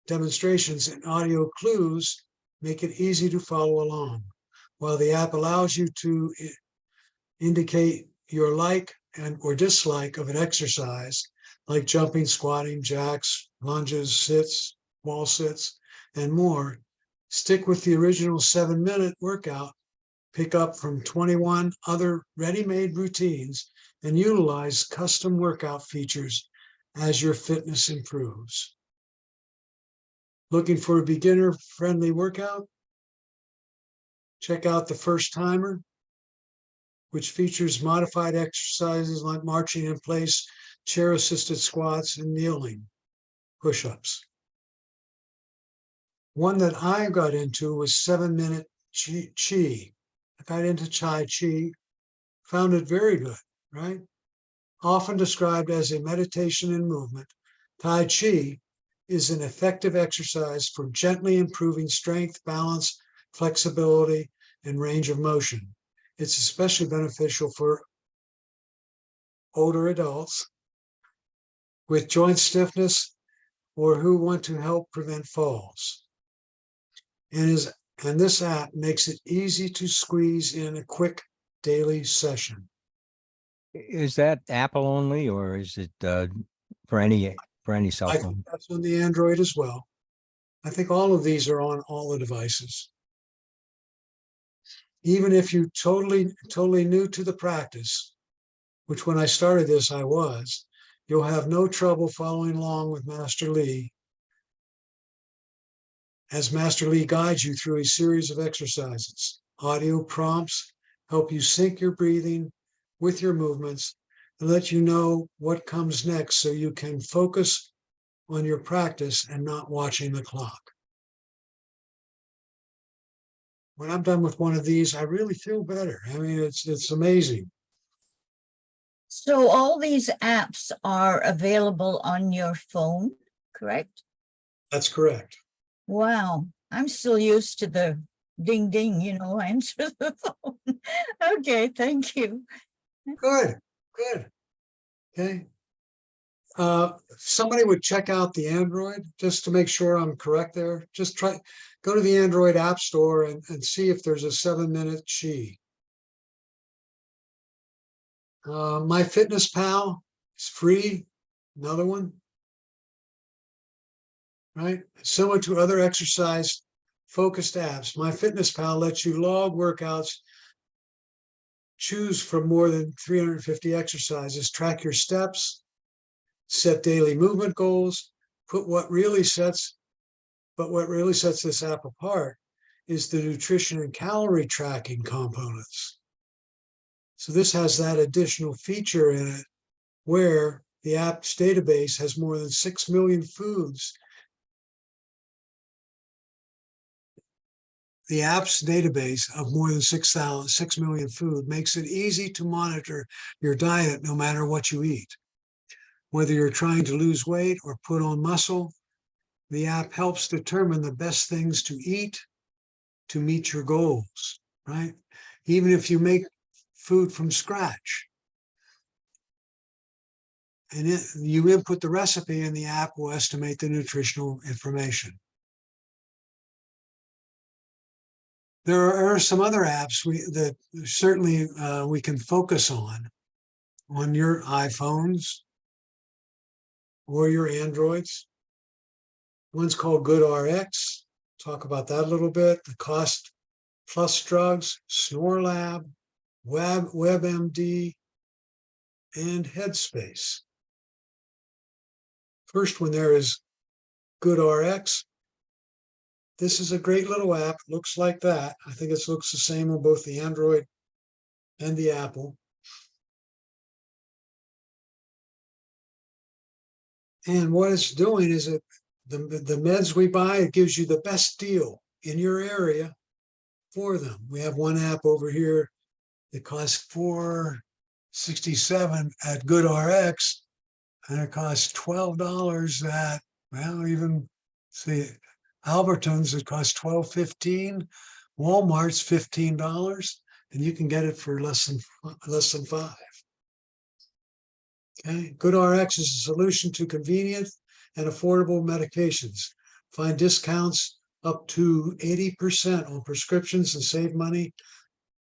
and audio clues make it easy to follow along. While the app allows you to indicate your like and or dislike of an exercise, like jumping, squatting, jacks, lunges, sits, wall sits, and more, stick with the original 7-minute workout, pick up from 21 other ready-made routines, and utilize custom workout features as your fitness improves. Looking for a beginner-friendly workout? Check out the First Timer, which features modified exercises like marching in place, chair-assisted squats, and kneeling push-ups. One that I got into was 7-minute Chi. I got into Tai Chi, found it very good, right? Often described as a meditation and movement, Tai Chi is an effective exercise for gently improving strength, balance, flexibility, and range of motion. It's especially beneficial for older adults with joint stiffness or who want to help prevent falls. And this app makes it easy to squeeze in a quick daily session. Is that Apple only, or is it for any cell I phone? think that's on the Android as well. I think all of these are on all the devices. Even if you totally new to the practice, which when I started this, I was, you'll have no trouble following along with Master Lee, as Master Lee guides you through a series of exercises. Audio prompts help you sync your breathing with your movements and let you know what comes next so you can focus on your practice and not watching the clock. When I'm done with one of these, I really feel better. I mean, it's amazing. So all these apps are available on your phone, correct? That's correct. Wow, I'm still used to the ding ding, answer the phone. Okay, thank you. Good. Okay. Somebody would check out the Android just to make sure I'm correct there. Just go to the Android App Store and see if there's a 7-minute Chi. MyFitnessPal is free. Another one. Right? Similar to other exercise focused apps, MyFitnessPal lets you log workouts, choose from more than 350 exercises, track your steps, set daily movement goals, what really sets this app apart is the nutrition and calorie tracking components. So this has that additional feature in it where the app's database has more than 6 million foods. The app's database of more than 6 million food makes it easy to monitor your diet no matter what you eat. Whether you're trying to lose weight or put on muscle, the app helps determine the best things to eat to meet your goals, right? Even if you make food from scratch. And you input the recipe and the app will estimate the nutritional information. There are some other apps that certainly we can focus on your iPhones or your Androids. One's called GoodRx. Talk about that a little bit. The Cost Plus Drugs, SnoreLab, WebMD, and Headspace. First one there is GoodRx. This is a great little app. Looks like that. I think it looks the same on both the Android and the Apple. And what it's doing is the meds we buy, it gives you the best deal in your area for them. We have one app over here that costs $4.67 at GoodRx, and it costs $12 at, well, even see, Albertsons, it costs $12.15. Walmart's $15, and you can get it for less than $5. Okay, GoodRx is a solution to convenient and affordable medications. Find discounts up to 80% on prescriptions and save money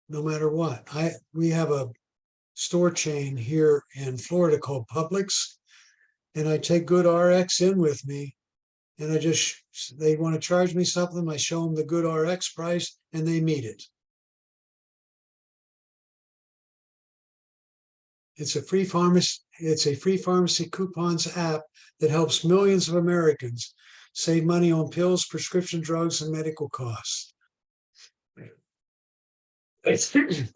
no matter what. We have a store chain here in Florida called Publix, and I take Good RX in with me, and they want to charge me something, I show them the Good RX price and they meet it. It's a free pharmacy coupons app that helps millions of Americans save money on pills, prescription drugs, and medical costs.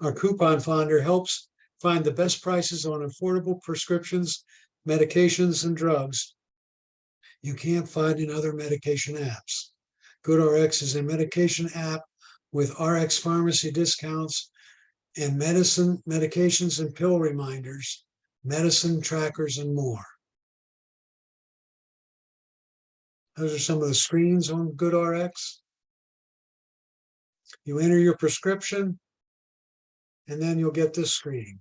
Our coupon finder helps find the best prices on affordable prescriptions, medications, and drugs you can't find in other medication apps. GoodRx is a medication app with RX pharmacy discounts and medications and pill reminders, medicine trackers, and more. Those are some of the screens on GoodRx. You enter your prescription, and then you'll get this screen.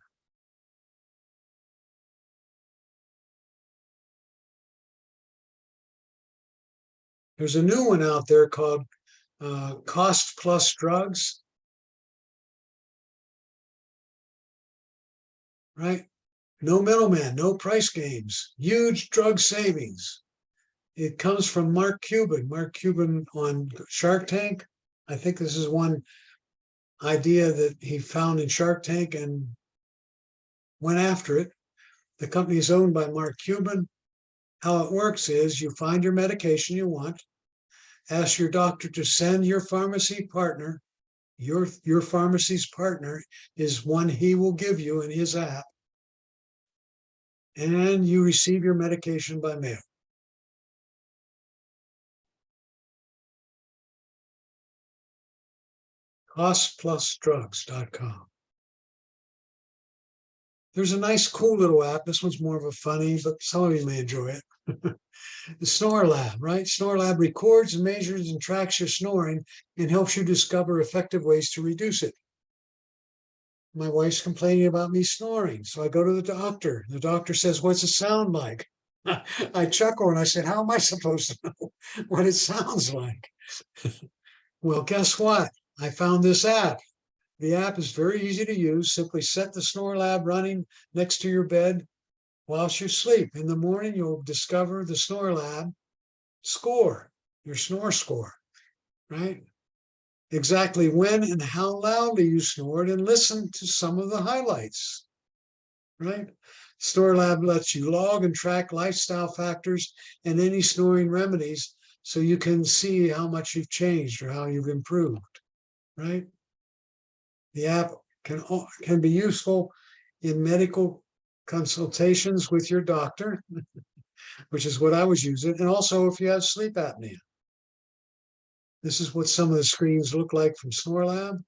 There's a new one out there called Cost Plus Drugs. Right? No middleman, no price games, huge drug savings. It comes from Mark Cuban. Mark Cuban on Shark Tank. I think this is one idea that he found in Shark Tank and went after it. The company is owned by Mark Cuban. How it works is you find your medication you want, ask your doctor to send your pharmacy partner. Your pharmacy's partner is one he will give you in his app, and you receive your medication by mail. CostPlusDrugs.com. There's a nice, cool little app. This one's more of a funny, but some of you may enjoy it. The Snore Lab, right? Snore Lab records, measures, and tracks your snoring and helps you discover effective ways to reduce it. My wife's complaining about me snoring, so I go to the doctor. The doctor says, "What's it sound like?" I chuckle and I said, "How am I supposed to know what it sounds like?" Well, guess what? I found this app. The app is very easy to use. Simply set the Snore Lab running next to your bed whilst you sleep. In the morning, you'll discover the Snore Lab score, your snore score, right? Exactly when and how loudly you snored, and listen to some of the highlights, right? Snore Lab lets you log and track lifestyle factors and any snoring remedies so you can see how much you've changed or how you've improved, right? The app can be useful in medical consultations with your doctor, which is what I was using, and also if you have sleep apnea. This is what some of the screens look like from Snore Lab.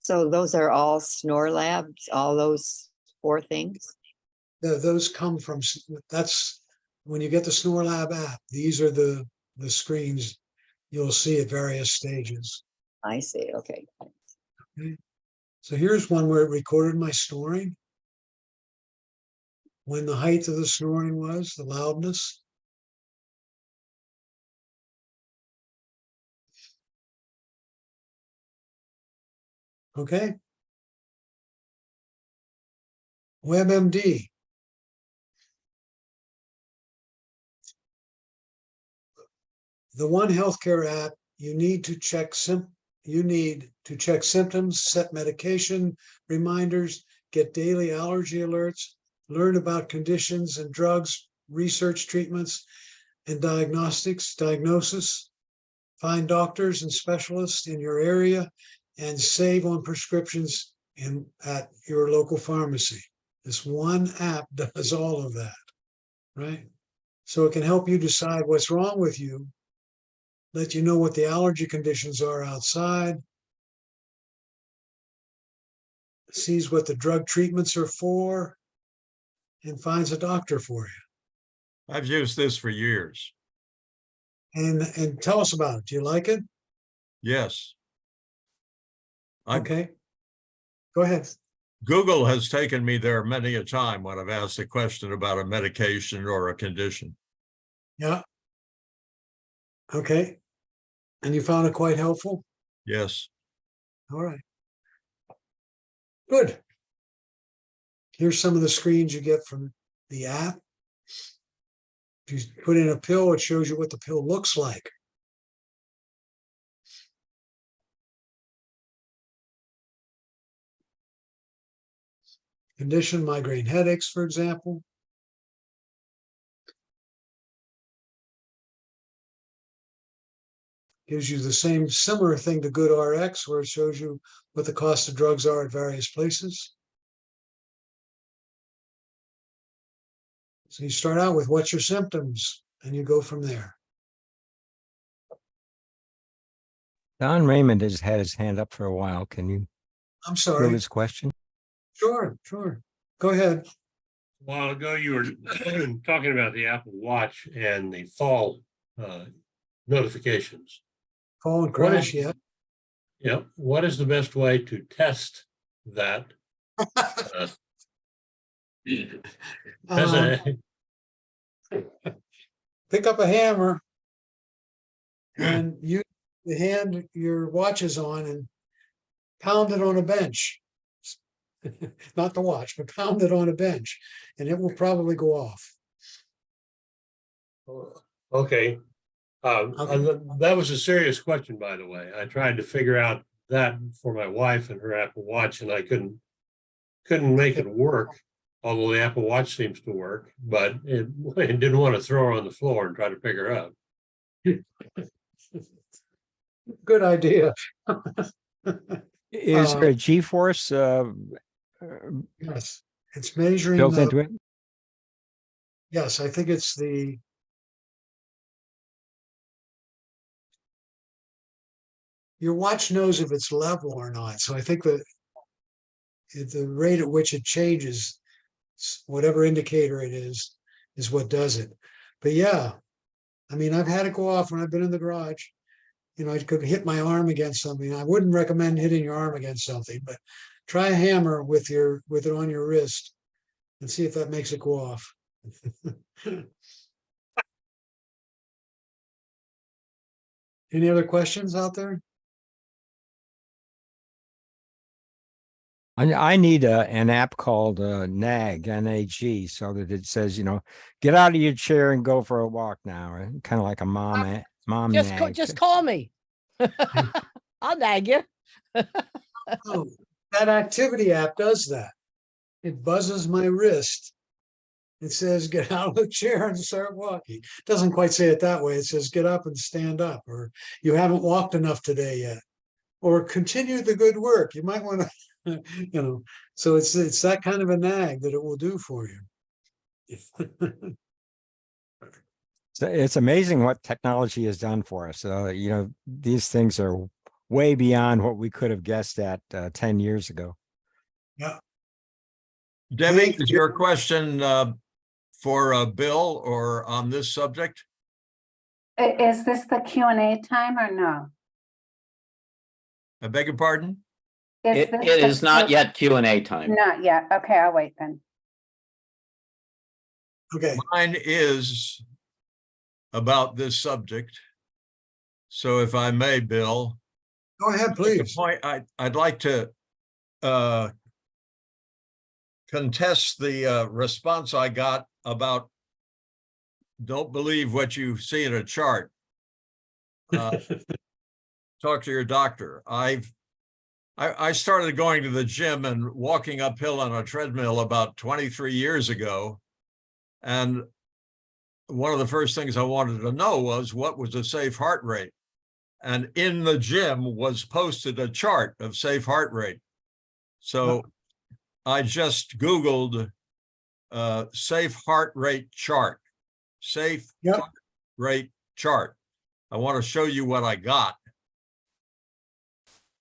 So those are all Snore Labs, all those 4 things? Those come from, that's when you get the Snore Lab app, these are the screens you'll see at various stages. I see, okay. Okay. So here's one where it recorded my snoring, when the height of the snoring was, the loudness. Okay. WebMD. The one healthcare app you need to check symptoms, set medication reminders, get daily allergy alerts, learn about conditions and drugs, research treatments and diagnosis, find doctors and specialists in your area, and save on prescriptions at your local pharmacy. This one app does all of that, right? So it can help you decide what's wrong with you, let you know what the allergy conditions are outside, sees what the drug treatments are for, and finds a doctor for you. I've used this for years. And tell us about it. Do you like it? Yes. I- Okay. Go ahead. Google has taken me there many a time when I've asked a question about a medication or a condition. Yeah. Okay. And you found it quite helpful? Yes. All right. Good. Here's some of the screens you get from the app. If you put in a pill, it shows you what the pill looks like. Condition, migraine headaches, for example. Gives you the same similar thing to Good RX, where it shows you what the cost of drugs are at various places. So you start out with what's your symptoms, and you go from there. Don Raymond has had his hand up for a while. Can you I'm fill sorry. his question? Sure. Go ahead. A while ago, you were talking about the Apple Watch and the fall notifications. Fall and What crash, is- yeah. Yeah, what is the best way to test that? As a, Pick up a hammer and use the hand your watch is on and pound it on a bench. Not the watch, but pound it on a bench, and it will probably go off. okay. That was a serious question, by the way. I tried to figure out that for my wife and her Apple Watch, and I couldn't make it work. Although the Apple Watch seems to work, but it didn't want to throw her on the floor and try to pick her up. Good idea. Is there a G-force Yes, it's measuring built the, into it? yes, I think it's the. Your watch knows if it's level or not, so I think that the rate at which it changes, whatever indicator it is what does it. But yeah, I mean, I've had it go off when I've been in the garage. You know, I could hit my arm against something. I wouldn't recommend hitting your arm against something, but try a hammer with it on your wrist and see if that makes it go off. Any other questions out there? I need an app called NAG, N-A-G, so that it says, get out of your chair and go for a walk now. Kind of like a mom nag. Just call me. I'll nag you. Oh, that activity app does that. It buzzes my wrist. It says, get out of the chair and start walking. It doesn't quite say it that way. It says, get up and stand up, or you haven't walked enough today yet, or continue the good work. You might want to, so it's that kind of a nag that it will do for you. So it's amazing what technology has done for us. These things are way beyond what we could have guessed at 10 years ago. Yeah. Debbie, is your question for Bill or on this subject? Is this the Q&A time or no? I beg your pardon? It is not yet Q&A time. Not yet. Okay, I'll wait then. Okay. Mine is about this subject. So if I may, Bill. Go ahead, please. I'd like to contest the response I got about don't believe what you see in a chart. Talk to your doctor. I started going to the gym and walking uphill on a treadmill about 23 years ago. And one of the first things I wanted to know was what was a safe heart rate. And in the gym was posted a chart of safe heart rate. So I just Googled safe heart rate chart, safe heart rate chart. I want to show you what I got.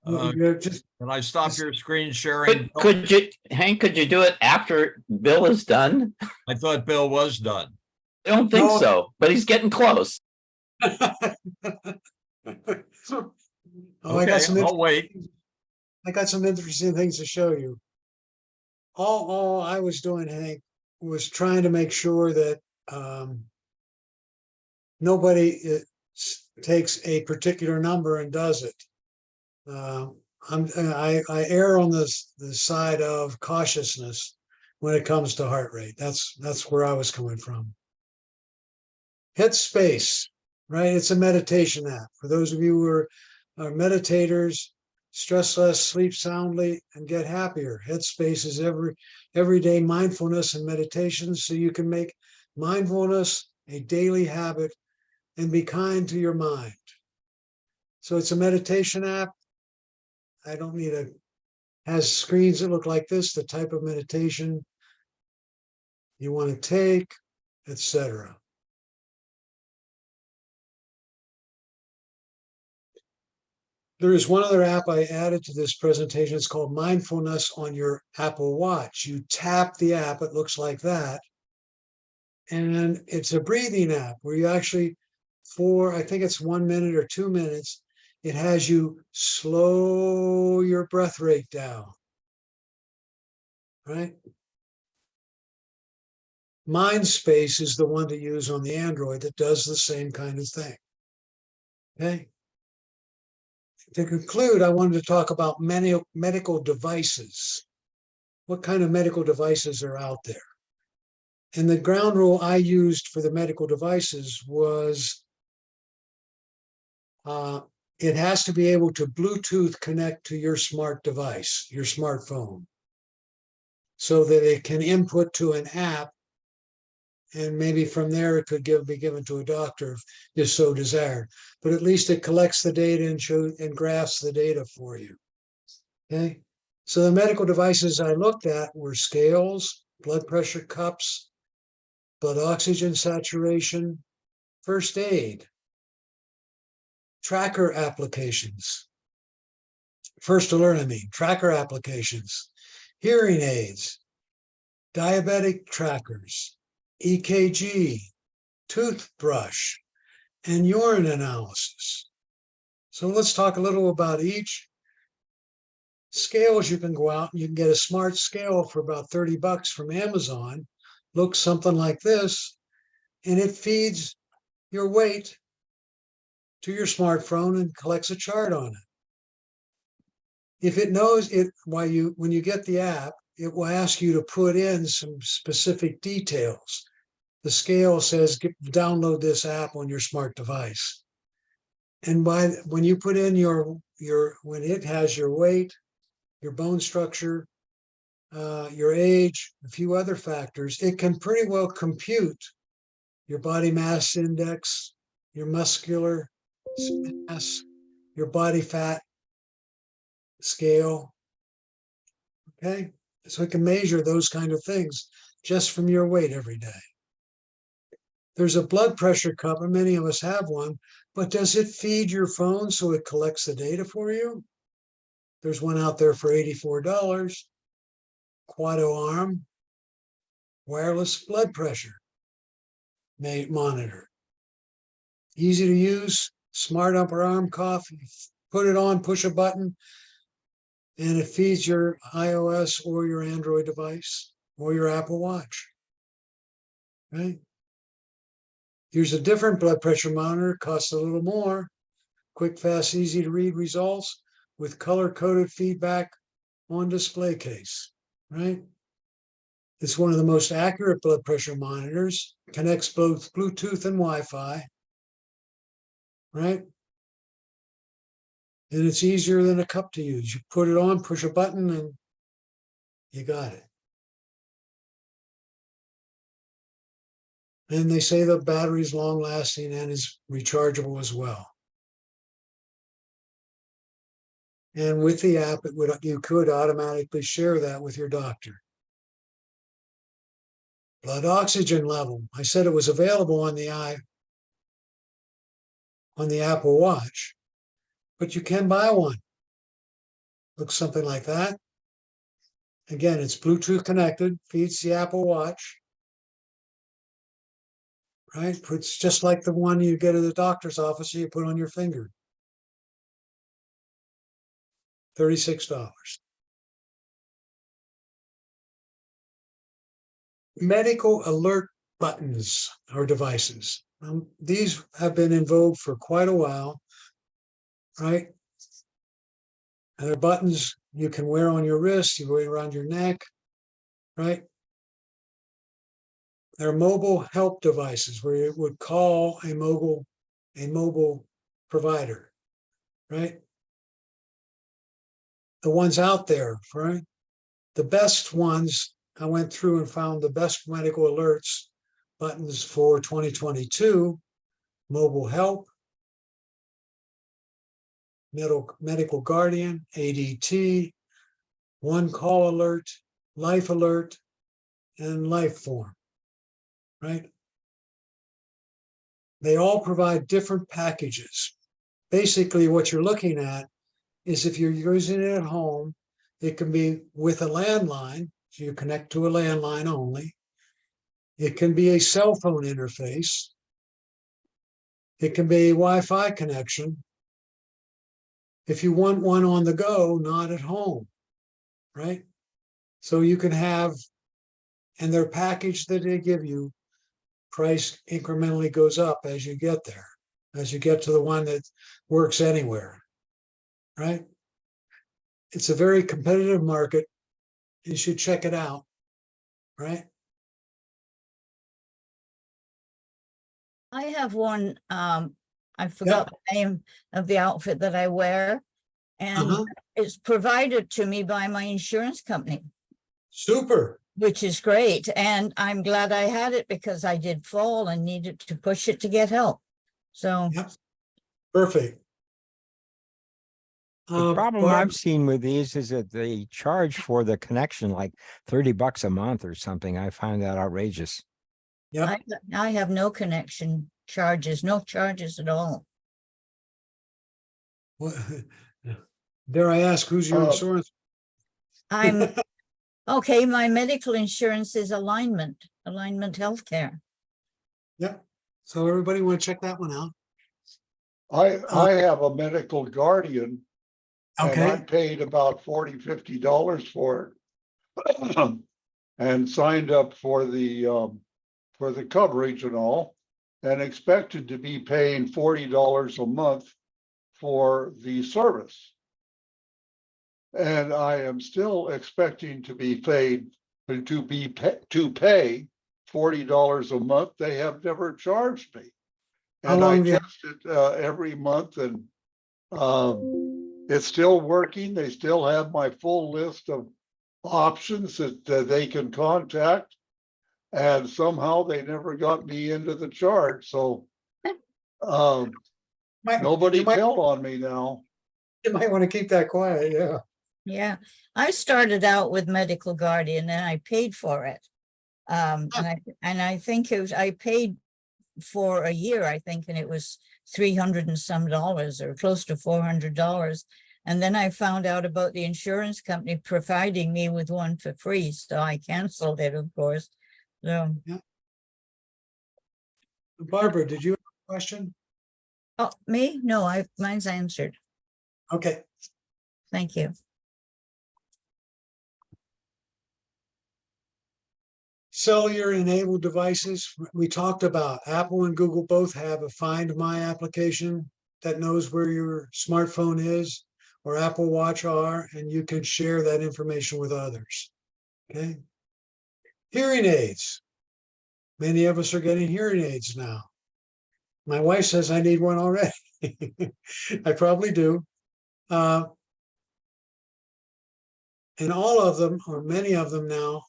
Can I stop your screen sharing? Could you, Hank, could you do it after Bill is done? I thought Bill was done. I don't think so, but he's getting close. Oh, I got some I'll wait. I got some interesting things to show you. All I was doing, Hank, was trying to make sure that nobody takes a particular number and does it. I err on the side of cautiousness when it comes to heart rate. That's where I was coming from. Headspace, right? It's a meditation app. For those of you who are meditators, stress less, sleep soundly, and get happier. Headspace is everyday mindfulness and meditation, so you can make mindfulness a daily habit and be kind to your mind. So it's a meditation app. I don't need has screens that look like this, the type of meditation you want to take, etc. There is one other app I added to this presentation. It's called Mindfulness on your Apple Watch. You tap the app, it looks like that. And it's a breathing app where you actually, for I think it's 1 minute or 2 minutes, it has you slow your breath rate down, right? Mindspace is the one to use on the Android that does the same kind of thing, okay? To conclude, I wanted to talk about medical devices. What kind of medical devices are out there? And the ground rule I used for the medical devices was it has to be able to Bluetooth connect to your smart device, your smartphone, so that it can input to an app, and maybe from there it could be given to a doctor if so desired. But at least it collects the data and graphs the data for you. Okay, so the medical devices I looked at were scales, blood pressure cups, blood oxygen saturation, first aid, tracker applications, first alert, tracker applications, hearing aids, diabetic trackers, EKG, toothbrush, and urine analysis. So let's talk a little about each. Scales, you can go out and you can get a smart scale for about $30 from Amazon. Looks something like this, and it feeds your weight to your smartphone and collects a chart on it. If it knows it, when you get the app, it will ask you to put in some specific details. The scale says, download this app on your smart device. And when you put in when it has your weight, your bone structure, your age, a few other factors, it can pretty well compute your body mass index, your muscular mass, your body fat scale. Okay, so it can measure those kind of things just from your weight every day. There's a blood pressure cup, and many of us have one, but does it feed your phone so it collects the data for you? There's one out there for $84, Quado arm, wireless blood pressure monitor. Easy to use, smart upper arm cuff. You put it on, push a button, and it feeds your iOS or your Android device or your Apple Watch. Right? Here's a different blood pressure monitor, costs a little more. Quick, fast, easy to read results with color-coded feedback on display case, right? It's one of the most accurate blood pressure monitors, connects both Bluetooth and Wi-Fi, right? And it's easier than a cup to use. You put it on, push a button, and you got it. And they say the battery is long lasting and is rechargeable as well. And with the app, you could automatically share that with your doctor. Blood oxygen level. I said it was available on the Apple Watch, but you can buy one. Looks something like that. Again, it's Bluetooth connected, feeds the Apple Watch. Right? It's just like the one you get at the doctor's office, you put on your finger. $36. Medical alert buttons or devices. These have been in vogue for quite a while, right? And they're buttons you can wear on your wrist, you wear around your neck, right? They're mobile help devices where you would call a mobile provider, right? The ones out there, right? The best ones, I went through and found the best medical alerts buttons for 2022, mobile help, medical guardian, ADT, one call alert, life alert, and life form, right? They all provide different packages. Basically, what you're looking at is if you're using it at home, it can be with a landline, so you connect to a landline only. It can be a cell phone interface. It can be a Wi-Fi connection. If you want one on the go, not at home, right? So you can have, and their package that they give you, price incrementally goes up as you get there, as you get to the one that works anywhere, right? It's a very competitive market. You should check it out, right? I have one, I forgot the name of the outfit that I wear, and it's provided to me by my insurance company. Super. Which is great, and I'm glad I had it because I did fall and needed to push it to get help. So perfect. The problem I've seen with these is that they charge for the connection like $30 a month or something. I find that outrageous. Yeah, I have no connection charges, no charges at all. Dare I ask, who's your insurance? I'm okay. My medical insurance is Alignment Healthcare. Yeah. So everybody want to check that one out? I have a medical guardian. And I paid about $40, $50 for it. And signed up for the coverage and all, and expected to be paying $40 a month for the service. And I am still expecting to be paid to pay $40 a month. They have never charged me. And I test it every month, and it's still working. They still have my full list of options that they can contact. And somehow they never got me into the charge. So nobody tell on me now. You might want to keep that quiet. Yeah. Yeah. I started out with Medical Guardian and I paid for it. And I think I paid for a year, I think, and it was $300 and some or close to $400. And then I found out about the insurance company providing me with one for free. So I canceled it, of course. So, Barbara, did you have a question? oh, me? No, mine's answered. Okay. Thank you. Cellular enabled devices. We talked about Apple and Google both have a Find My application that knows where your smartphone is or Apple Watch are, and you can share that information with others. Okay. Hearing aids. Many of us are getting hearing aids now. My wife says I need one already. I probably do. And all of them, or many of them now,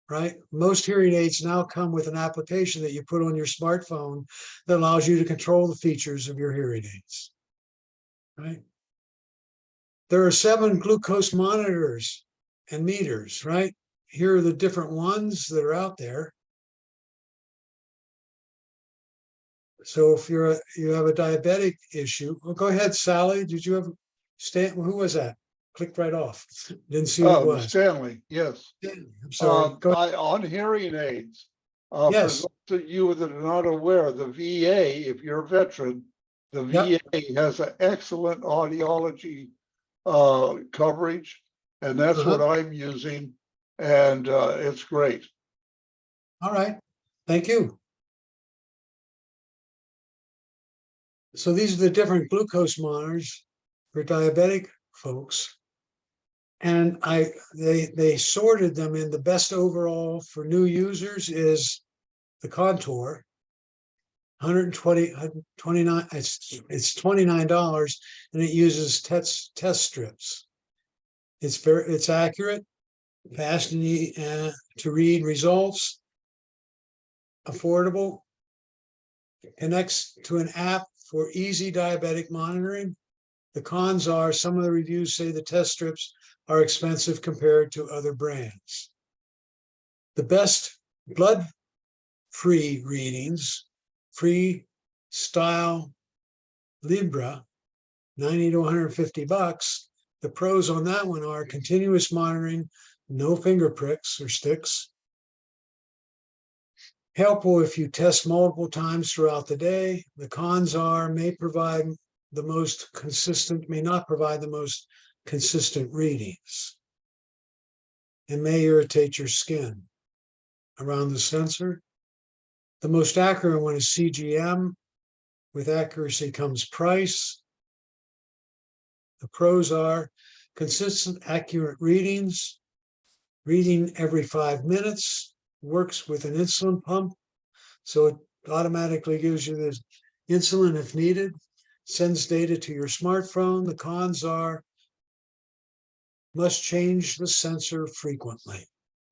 right? Most hearing aids now come with an application that you put on your smartphone that allows you to control the features of your hearing aids, right? There are 7 glucose monitors and meters, right? Here are the different ones that are out there. So if you have a diabetic issue, well, go ahead, Sally. Did you have who was that? Clicked right off. Didn't see who it was. Stanley, yes. I'm sorry. On hearing aids, yes. For those of you that are not aware, the VA, if you're a veteran, the VA has an excellent audiology coverage. And that's what I'm using. And it's great. All right, thank you. So these are the different glucose monitors for diabetic folks. And they sorted them in the best overall for new users is the Contour. 29, it's $29 and it uses test strips. It's accurate, fast and to read results, affordable, connects to an app for easy diabetic monitoring. The cons are some of the reviews say the test strips are expensive compared to other brands. The best blood-free readings, free style Libra, 90 to 150 bucks. The pros on that one are continuous monitoring, no finger pricks or sticks. Helpful if you test multiple times throughout the day. The cons are may not provide the most consistent readings and may irritate your skin around the sensor. The most accurate one is CGM. With accuracy comes price. The pros are consistent, accurate readings, reading every 5 minutes, works with an insulin pump, so it automatically gives you the insulin if needed, sends data to your smartphone. The cons are must change the sensor frequently.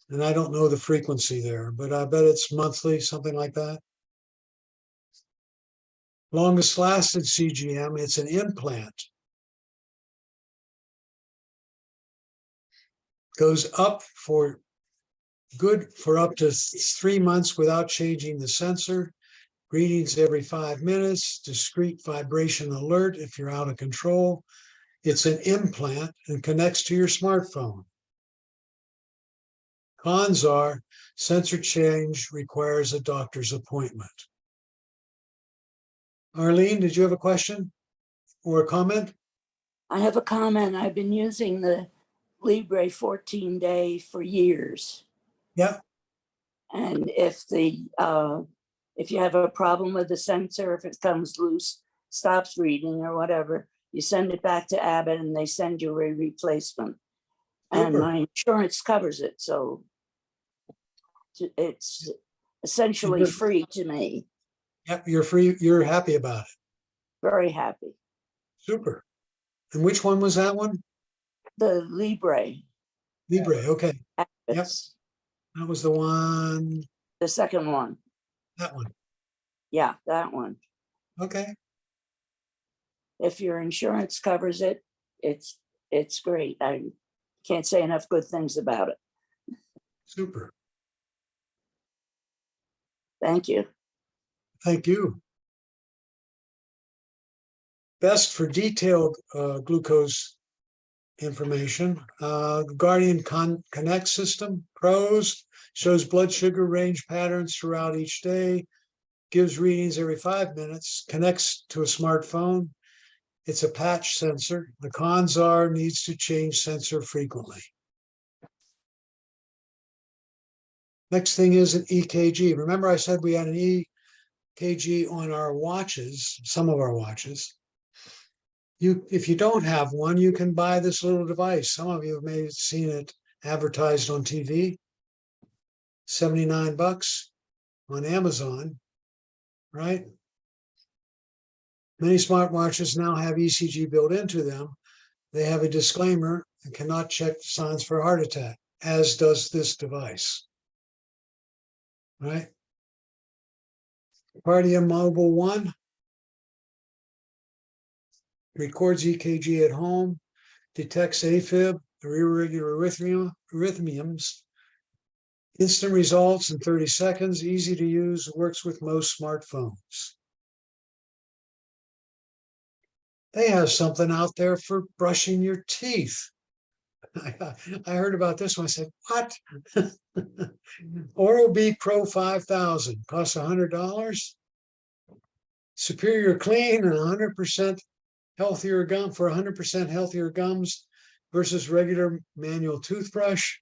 And I don't know the frequency there, but I bet it's monthly, something like that. Longest lasted CGM, it's an implant. Goes up for good for up to 3 months without changing the sensor. Readings every 5 minutes, discrete vibration alert if you're out of control. It's an implant and connects to your smartphone. Cons are sensor change requires a doctor's appointment. Arlene, did you have a question or a comment? I have a comment. I've been using the Libre 14-day for years. Yeah. And if you have a problem with the sensor, if it comes loose, stops reading or whatever, you send it back to Abbott and they send you a replacement. And Super. my insurance covers it. So it's essentially free to me. Yep, you're free. You're happy about it. Very happy. Super. And which one was that one? The Libre. Libre. Okay. Yep. Abbott's, That was the one. the second one. That one. Yeah, that one. Okay. If your insurance covers it, it's great. I can't say enough good things about it. Super. Thank you. Thank you. Best for detailed glucose information. Guardian Connect system, pros, shows blood sugar range patterns throughout each day, gives readings every 5 minutes, connects to a smartphone. It's a patch sensor. The cons are needs to change sensor frequently. Next thing is an EKG. Remember I said we had an EKG on our watches, some of our watches. If you don't have one, you can buy this little device. Some of you may have seen it advertised on TV. 79 bucks on Amazon, right? Many smartwatches now have ECG built into them. They have a disclaimer and cannot check signs for heart attack, as does this device, right? Cardia Mobile 1 records EKG at home, detects AFib, irregular arrhythmias, instant results in 30 seconds, easy to use, works with most smartphones. They have something out there for brushing your teeth. I heard about this one. I said, what? Oral-B Pro 5000 costs $100. Superior clean and 100% healthier gum for 100% healthier gums versus regular manual toothbrush.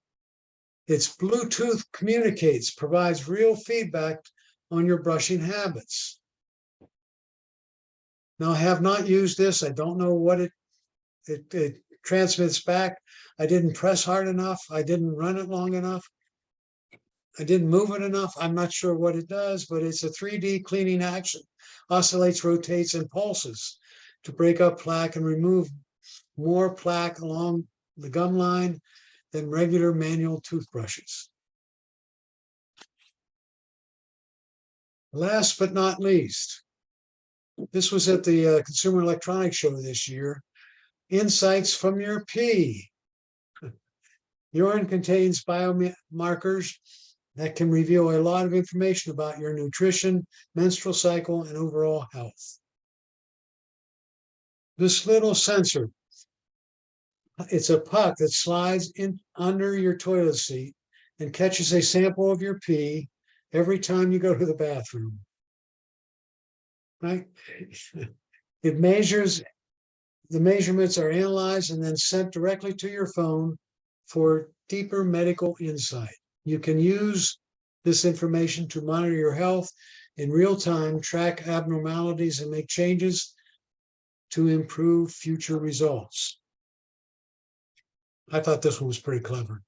Its Bluetooth communicates, provides real feedback on your brushing habits. Now, I have not used this. I don't know what it transmits back. I didn't press hard enough. I didn't run it long enough. I didn't move it enough. I'm not sure what it does, but it's a 3D cleaning action. Oscillates, rotates, and pulses to break up plaque and remove more plaque along the gum line than regular manual toothbrushes. Last but not least, this was at the Consumer Electronics Show this year. Insights from your pee. Urine contains biomarkers that can reveal a lot of information about your nutrition, menstrual cycle, and overall health. This little sensor, it's a puck that slides in under your toilet seat and catches a sample of your pee every time you go to the bathroom. Right? It measures, the measurements are analyzed and then sent directly to your phone for deeper medical insight. You can use this information to monitor your health in real time, track abnormalities, and make changes to improve future results. I thought this one was pretty clever.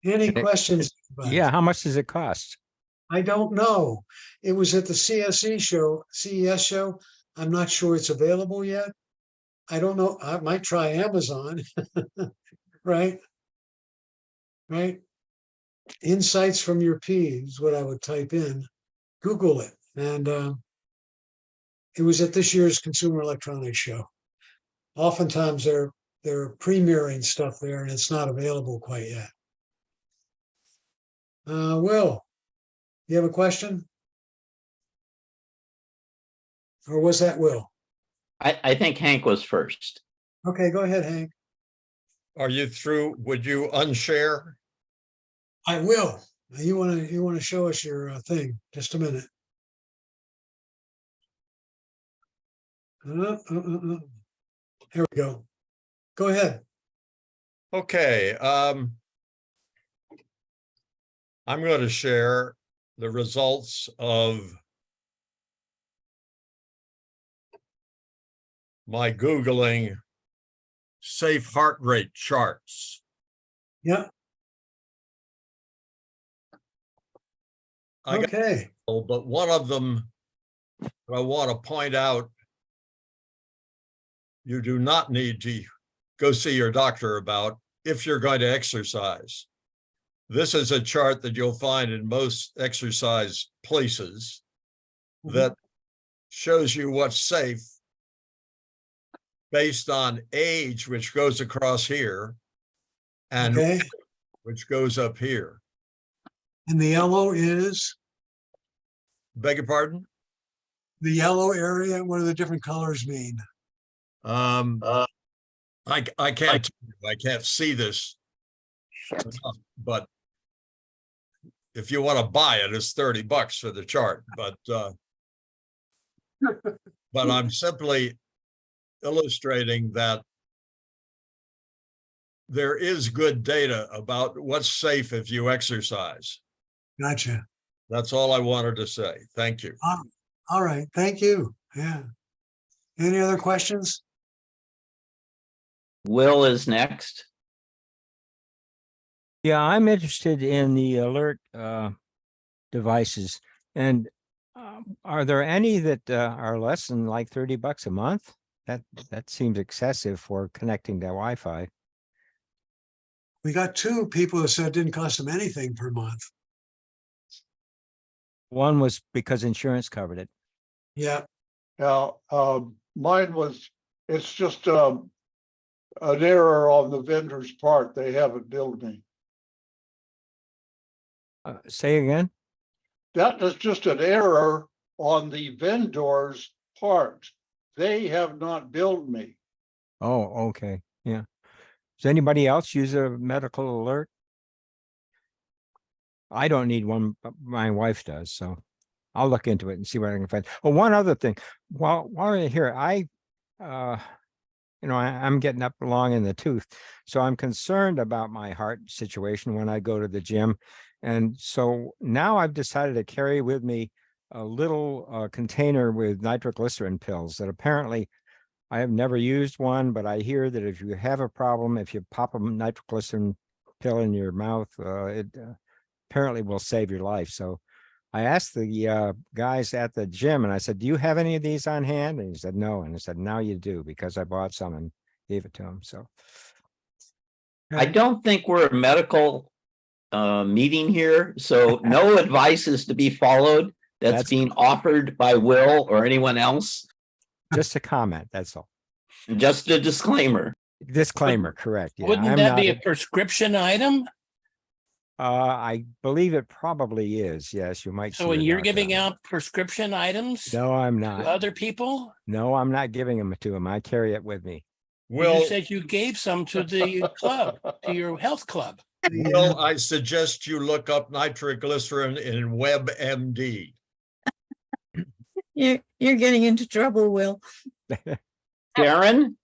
Any questions? Yeah, how much does it cost? I don't know. It was at the CES show. I'm not sure it's available yet. I don't know. I might try Amazon. Right? Right? Insights from your pee is what I would type in. Google it. And it was at this year's Consumer Electronics Show. Oftentimes they're premiering stuff there and it's not available quite yet. Will, you have a question? Or was that Will? I think Hank was first. Okay, go ahead, Hank. Are you through? Would you unshare? I will. You want to show us your thing? Just a minute. Here we go. Go ahead. Okay. I'm going to share the results of my Googling safe heart rate charts. Yeah. Okay. But one of them I want to point out, you do not need to go see your doctor about if you're going to exercise. This is a chart that you'll find in most exercise places that shows you what's safe based on age, which goes across here, and which goes up here. And the yellow is? Beg your pardon? The yellow area, what do the different colors mean? I can't see this, but if you want to buy it, it's $30 for the chart. But I'm simply illustrating that there is good data about what's safe if you exercise. Gotcha. That's all I wanted to say. Thank you. All right. Thank you. Yeah. Any other questions? Will is next. Yeah, I'm interested in the alert devices. And are there any that are less than like $30 a month? That seems excessive for connecting to Wi-Fi. We got two people that said it didn't cost them anything per month. One was because insurance covered it. Yeah. Now, mine was, it's just an error on the vendor's part. They haven't billed me. Say again? That is just an error on the vendor's part. They have not billed me. Oh, okay. Yeah. Does anybody else use a medical alert? I don't need one, but my wife does, so. I'll look into it and see what I can find. Oh, one other thing, while you're here, I'm getting up along in the tooth, so I'm concerned about my heart situation when I go to the gym. And so now I've decided to carry with me a little container with nitroglycerin pills that apparently I have never used one, but I hear that if you have a problem, if you pop a nitroglycerin pill in your mouth, it apparently will save your life. So I asked the guys at the gym and I said, do you have any of these on hand? And he said, no. And I said, now you do, because I bought some and gave it to him. So I don't think we're a medical meeting here, so no advice is to be followed that's being offered by Will or anyone else. Just a comment, that's all. Just a disclaimer. Disclaimer, correct. Yeah, Wouldn't that be a prescription item? I believe it probably is. Yes, you might. So when you're giving out prescription items? No, I'm to not. other people? No, I'm not giving them to him. I carry it with me. You said you gave some to the club, to your health club. Will, I suggest you look up nitroglycerin in WebMD. You're getting into trouble, Will. Sharon?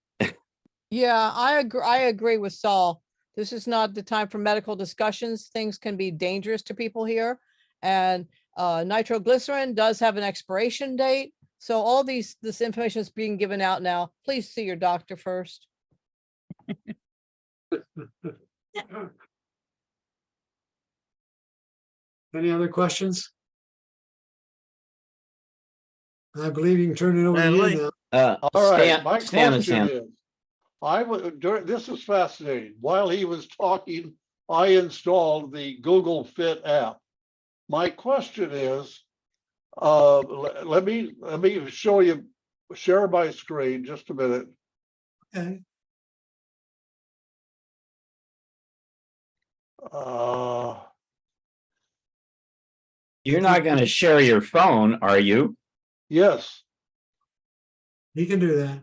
Yeah, I agree with Saul. This is not the time for medical discussions. Things can be dangerous to people here. And nitroglycerin does have an expiration date. So all this information is being given out now. Please see your doctor first. Any other questions? I believe you can turn it over to you now. All right, my Stan is question in. is, this is fascinating. While he was talking, I installed the Google Fit app. My question is, let me show you, share my screen, just a minute. Okay. You're not going to share your phone, are you? Yes. You can do that.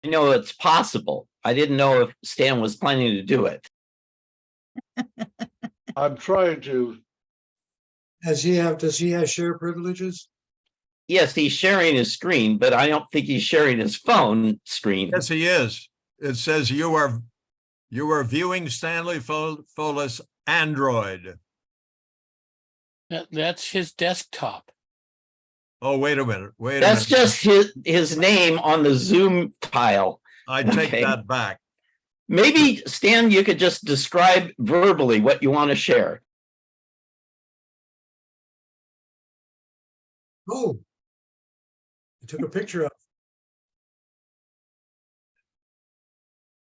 I know it's possible. I didn't know if Stan was planning to do it. I'm trying to. Does he have share privileges? Yes, he's sharing his screen, but I don't think he's sharing his phone screen. Yes, he is. It says you are viewing Stanley Folis Android. That's his desktop. Oh, wait a minute. That's just his name on the Zoom tile. I take that back. Maybe, Stan, you could just describe verbally what you want to share. Oh, I took a picture of.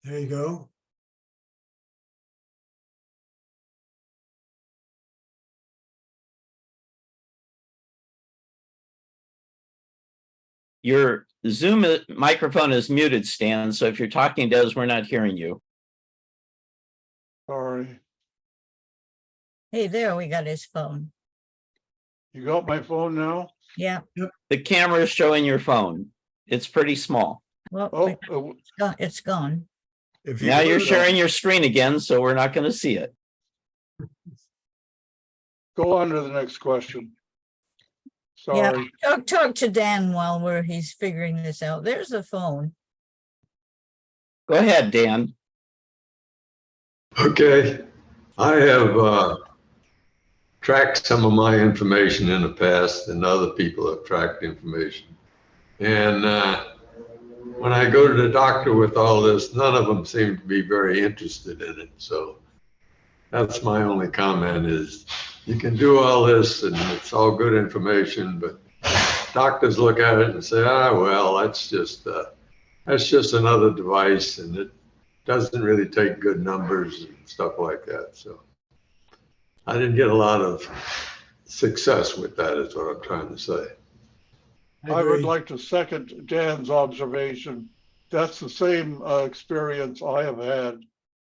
There you go. Your Zoom microphone is muted, Stan, so if you're talking to us, we're not hearing you. Sorry. Hey, there, we got his phone. You got my phone now? Yeah. The camera is showing your phone. It's pretty small. Well, it's gone. Now you're sharing your screen again, so we're not going to see it. Go on to the next question. Sorry. Yeah, talk to Dan while he's figuring this out. There's the phone. Go ahead, Dan. Okay, I have tracked some of my information in the past, and other people have tracked information. And when I go to the doctor with all this, none of them seem to be very interested in it. So that's my only comment is, you can do all this and it's all good information, but doctors look at it and say, well, that's just another device and it doesn't really take good numbers and stuff like that. So I didn't get a lot of success with that, is what I'm trying to say. I would like to second Dan's observation. That's the same experience I have had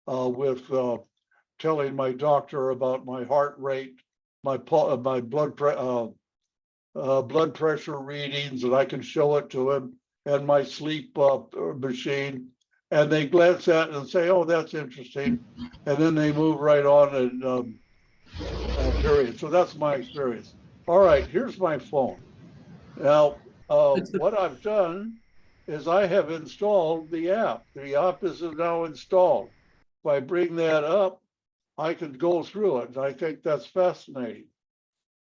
with telling my doctor about my heart rate, my blood pressure readings, and I can show it to him, and my sleep machine, and they glance at it and say, "Oh, that's interesting," and then they move right on and period. So that's my experience. All right, here's my phone. Now, what I've done is I have installed the app. The app is now installed. If I bring that up, I could go through it. I think that's fascinating.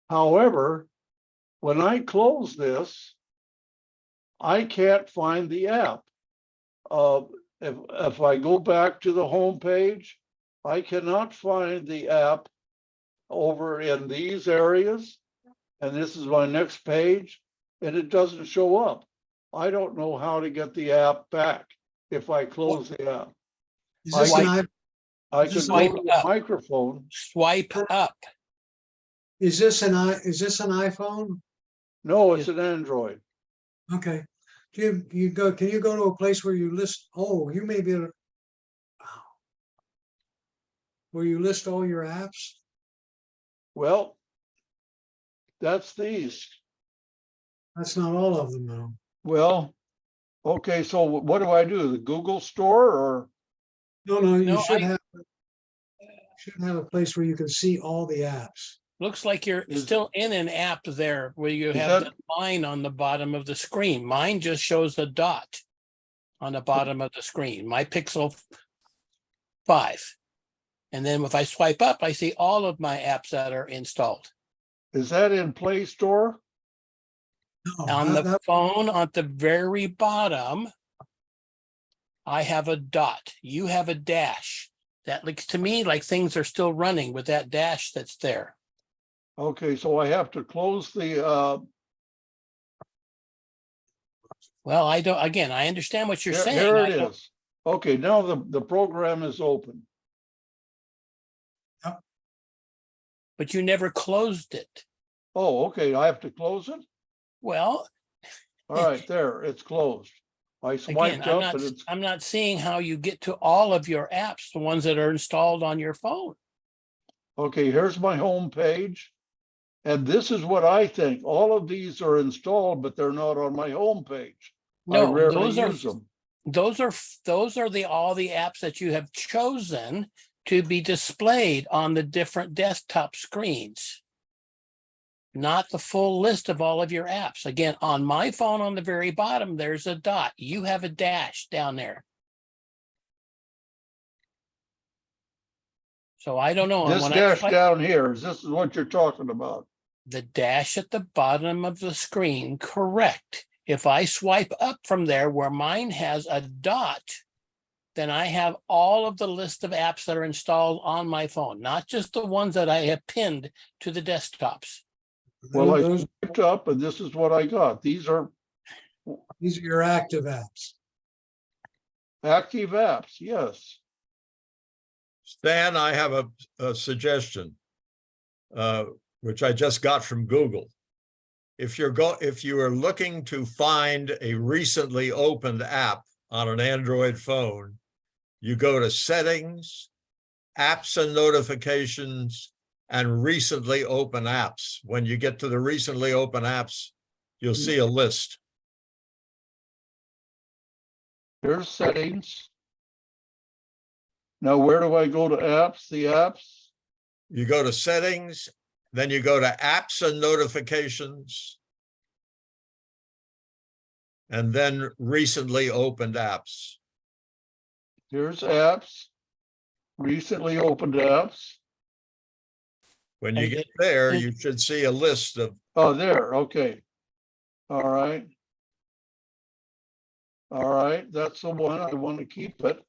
However, when I close this, I can't find the app. If I go back to the home page, I cannot find the app over in these areas. And this is my next page, and it doesn't show up. I don't know how to get the app back if I close the app. Is this an Swipe- i- I could go Swipe to the up. microphone. Swipe up. is this an iPhone? No, it's an Android. Okay. Can you go to a place where you list, you may be able to. Where you list all your apps? Well, that's these. That's not all of them though. Well, okay, so what do I do? The Google store or? No, you No, should have a place where you can see all the apps. Looks like you're Is- still in an app there where you Is have that- the line on the bottom of the screen. Mine just shows the dot on the bottom of the screen, my Pixel 5. And then if I swipe up, I see all of my apps that are installed. Is that in Play Store? No, On the that- phone, at the very bottom, I have a dot. You have a dash. That looks to me like things are still running with that dash that's there. Okay, so I have to close the, Well, I don't, again, I understand what you're saying. here I it don't- is. Okay, now the program is open. But you never closed it. Oh, okay, I have to close it? Well, All right, there, it's closed. I again, swiped up and it's, I'm not seeing how you get to all of your apps, the ones that are installed on your phone. okay, here's my home page. And this is what I think. All of these are installed, but they're not on my home page. I No, rarely those are use them. those are all the apps that you have chosen to be displayed on the different desktop screens. Not the full list of all of your apps. Again, on my phone on the very bottom, there's a dot. You have a dash down there. So I don't know. and This when dash swipe- down here, this is what you're talking about. The dash at the bottom of the screen, correct. If I swipe up from there where mine has a dot, then I have all of the list of apps that are installed on my phone, not just the ones that I have pinned to the desktops. Well, I Those- swiped up and this is what I got. These are These are your active apps. active apps, yes. Stan, I have a suggestion, which I just got from Google. If you are looking to find a recently opened app on an Android phone, you go to Settings, Apps and Notifications, and Recently Open Apps. When you get to the recently open apps, you'll see a list. Here's settings. Now, where do I go to apps? The apps? You go to Settings, then you go to Apps and Notifications, and then Recently Opened Apps. Here's apps. Recently opened apps. When you And get there, you should see a list of, Oh, there, okay. All right. All right, that's the one. I want to keep it.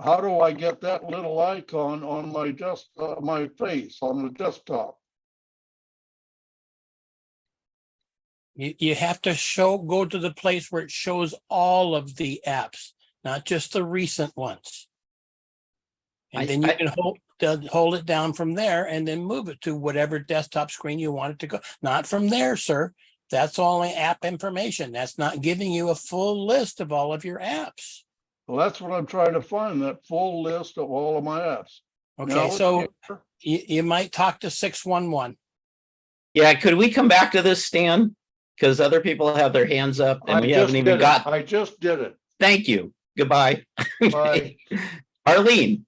How do I get that little icon on my my face on the desktop? You have to go to the place where it shows all of the apps, not just the recent ones. And then you can hold it down from there and then move it to whatever desktop screen you want it to go. Not from there, sir. That's only app information. That's not giving you a full list of all of your apps. Well, that's what I'm trying to find, that full list of all of my apps. Now Okay, it's so here. you might talk to 611. Yeah, could we come back to this, Stan? Because other people have their hands up and we haven't even got, I just did it. thank you. Goodbye. Bye. Arlene,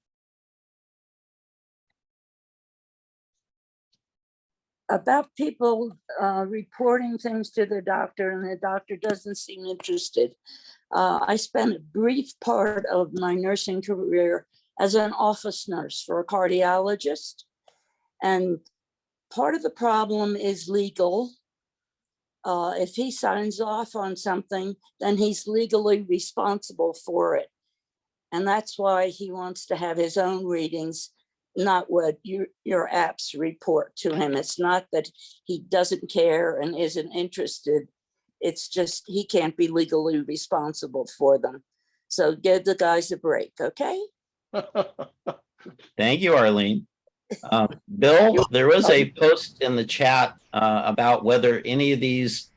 about people reporting things to the doctor and the doctor doesn't seem interested. I spent a brief part of my nursing career as an office nurse for a cardiologist. And part of the problem is legal. If he signs off on something, then he's legally responsible for it. And that's why he wants to have his own readings, not what your apps report to him. It's not that he doesn't care and isn't interested. It's just he can't be legally responsible for them. So give the guys a break, okay? Thank you, Arlene. Bill, there was a post in the chat about whether any of these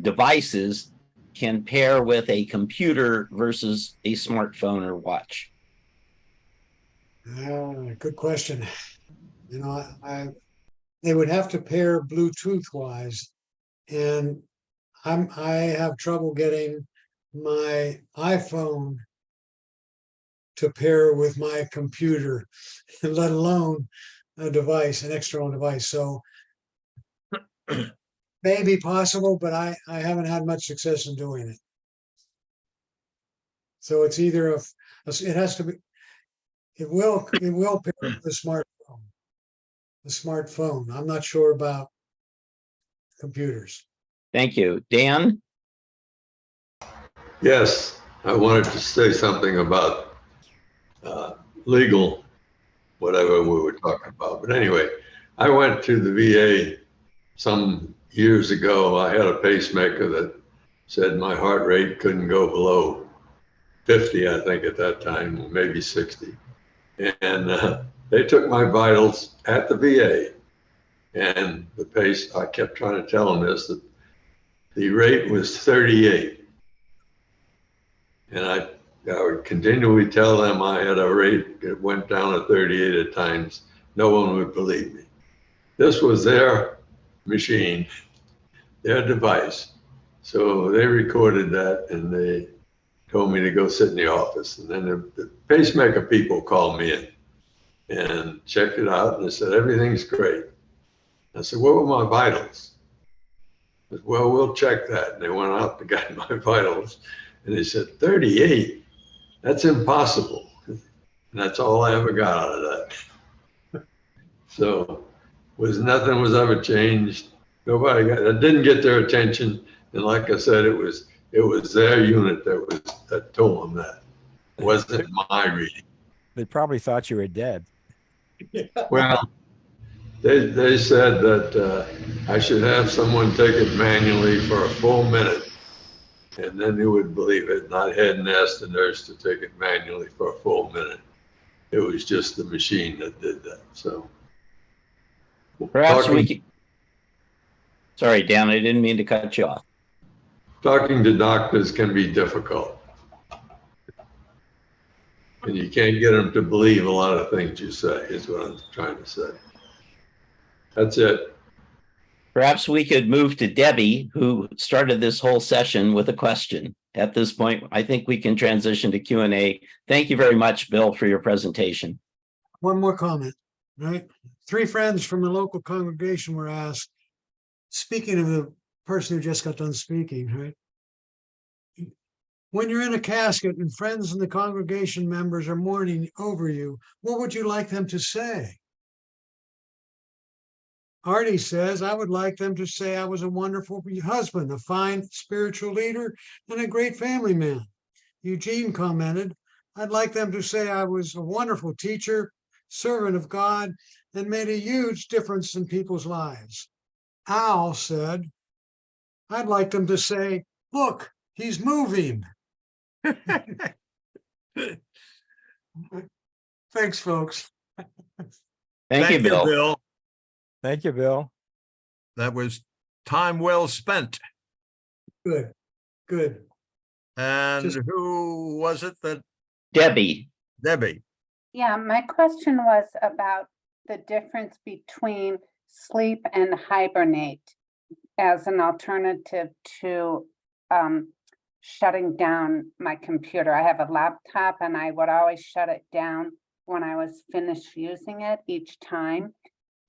devices can pair with a computer versus a smartphone or watch. Good question. You know, they would have to pair Bluetooth wise, and I have trouble getting my iPhone to pair with my computer, let alone a device, an external device. So maybe possible, but I haven't had much success in doing it. So it's either it has to be, it will pair with the smartphone. The smartphone. I'm not sure about computers. Thank you. Dan? Yes, I wanted to say something about legal, whatever we were talking about. But anyway, I went to the VA some years ago. I had a pacemaker that said my heart rate couldn't go below 50, I think at that time, maybe 60. And they took my vitals at the VA. And the pace, I kept trying to tell them this, that the rate was 38. And I would continually tell them I had a rate that went down to 38 at times. No one would believe me. This was their machine, their device. So they recorded that and they told me to go sit in the office. And then the pacemaker people called me in and checked it out and they said, everything's great. I said, what were my vitals? I said, well, we'll check that. And they went out and got my vitals and they said, 38? That's impossible. And that's all I ever got out of that. So nothing was ever changed. It didn't get their attention. And like I said, it was their unit that told them that. It wasn't my reading. They probably thought you were dead. Well, they said that I should have someone take it manually for a full minute. And then they would believe it, not had and asked the nurse to take it manually for a full minute. It was just the machine that did that. So Perhaps we could. Sorry, Dan, I didn't mean to cut you off. Talking to doctors can be difficult. And you can't get them to believe a lot of things you say, is what I'm trying to say. That's it. Perhaps we could move to Debbie, who started this whole session with a question. At this point, I think we can transition to Q&A. Thank you very much, Bill, for your presentation. One more comment, right? 3 friends from the local congregation were asked, speaking of the person who just got done speaking, right? When you're in a casket and friends and the congregation members are mourning over you, what would you like them to say? Artie says, I would like them to say I was a wonderful husband, a fine spiritual leader, and a great family man. Eugene commented, I'd like them to say I was a wonderful teacher, servant of God, and made a huge difference in people's lives. Al said, I'd like them to say, look, he's moving. Thanks, folks. Thank you, Bill. Thank you, Bill. That was time well spent. Good, good. And who was it that? Debbie. Debbie. Yeah, my question was about the difference between sleep and hibernate as an alternative to shutting down my computer. I have a laptop and I would always shut it down when I was finished using it each time.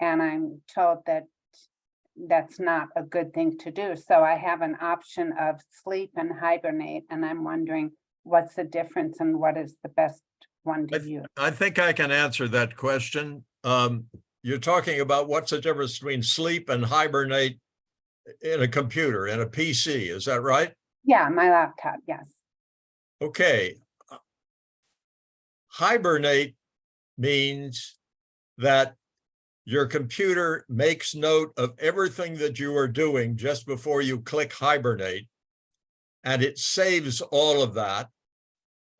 And I'm told that that's not a good thing to do. So I have an option of sleep and hibernate, and I'm wondering what's the difference and what is the best one to use? I think I can answer that question. You're talking about what's the difference between sleep and hibernate in a computer, in a PC, is that right? Yeah, my laptop, yes. Okay. Hibernate means that your computer makes note of everything that you are doing just before you click hibernate, and it saves all of that,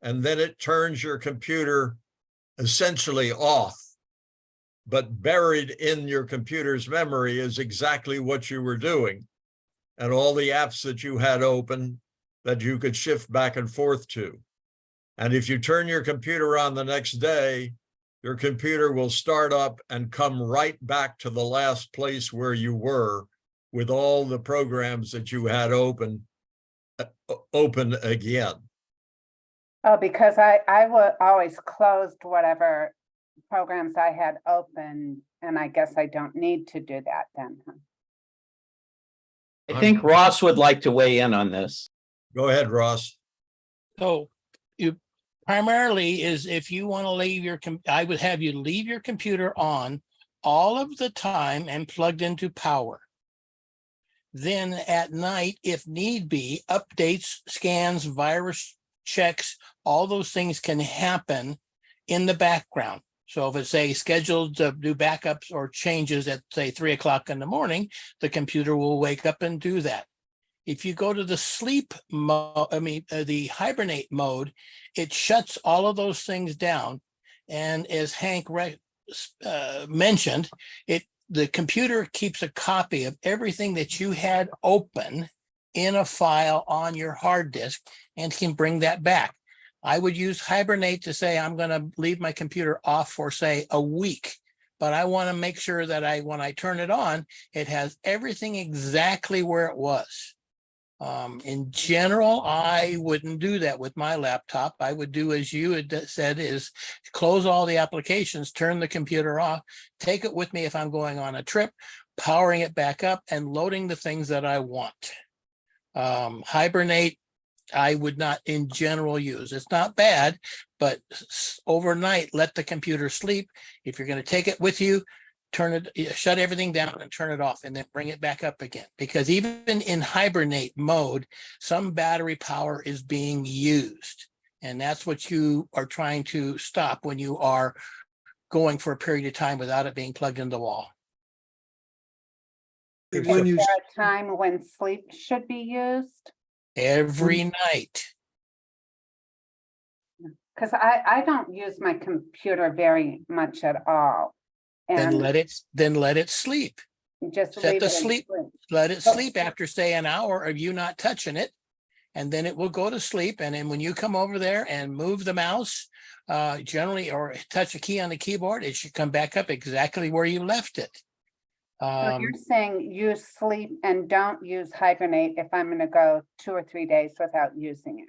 and then it turns your computer essentially off. But buried in your computer's memory is exactly what you were doing and all the apps that you had open that you could shift back and forth to. And if you turn your computer on the next day, your computer will start up and come right back to the last place where you were with all the programs that you had open again. Oh, because I would always closed whatever programs I had open, and I guess I don't need to do that then. Huh? I think Ross would like to weigh in on this. Go ahead, Ross. So you primarily is if you want to leave your, I would have you leave your computer on all of the time and plugged into power. Then at night, if need be, updates, scans, virus checks, all those things can happen in the background. So if it's a scheduled to do backups or changes at say 3 o'clock in the morning, the computer will wake up and do that. If you go to the sleep mode, the hibernate mode, it shuts all of those things down. And as Hank mentioned, the computer keeps a copy of everything that you had open in a file on your hard disk and can bring that back. I would use hibernate to say, I'm going to leave my computer off for say a week, but I want to make sure that when I turn it on, it has everything exactly where it was. In general, I wouldn't do that with my laptop. I would do as you had said, is close all the applications, turn the computer off, take it with me if I'm going on a trip, powering it back up and loading the things that I want. Hibernate, I would not in general use. It's not bad, but overnight, let the computer sleep. If you're going to take it with you, shut everything down and turn it off and then bring it back up again. Because even in hibernate mode, some battery power is being used. And that's what you are trying to stop when you are going for a period of time without it being plugged into the wall. Is there a time when sleep should be used? Every night. Because I don't use my computer very much at all. Then let it sleep. Just Set leave the it in sleep. Let it sleep after say an hour of you not touching it, and then it will go to sleep. And then when you come over there and move the mouse, generally, or touch a key on the keyboard, it should come back up exactly where you left it. So you're saying use sleep and don't use hibernate if I'm going to go 2 or 3 days without using it.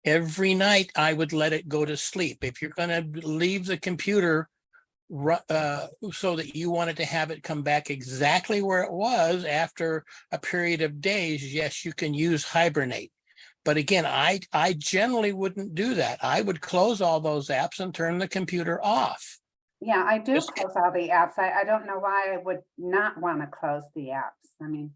Every night, I would let it go to sleep. If you're going to leave the computer so that you wanted to have it come back exactly where it was after a period of days, yes, you can use hibernate. But again, I generally wouldn't do that. I would close all those apps and turn the computer off. Yeah, I do close all the apps. I don't know why I would not want to close the apps. I mean,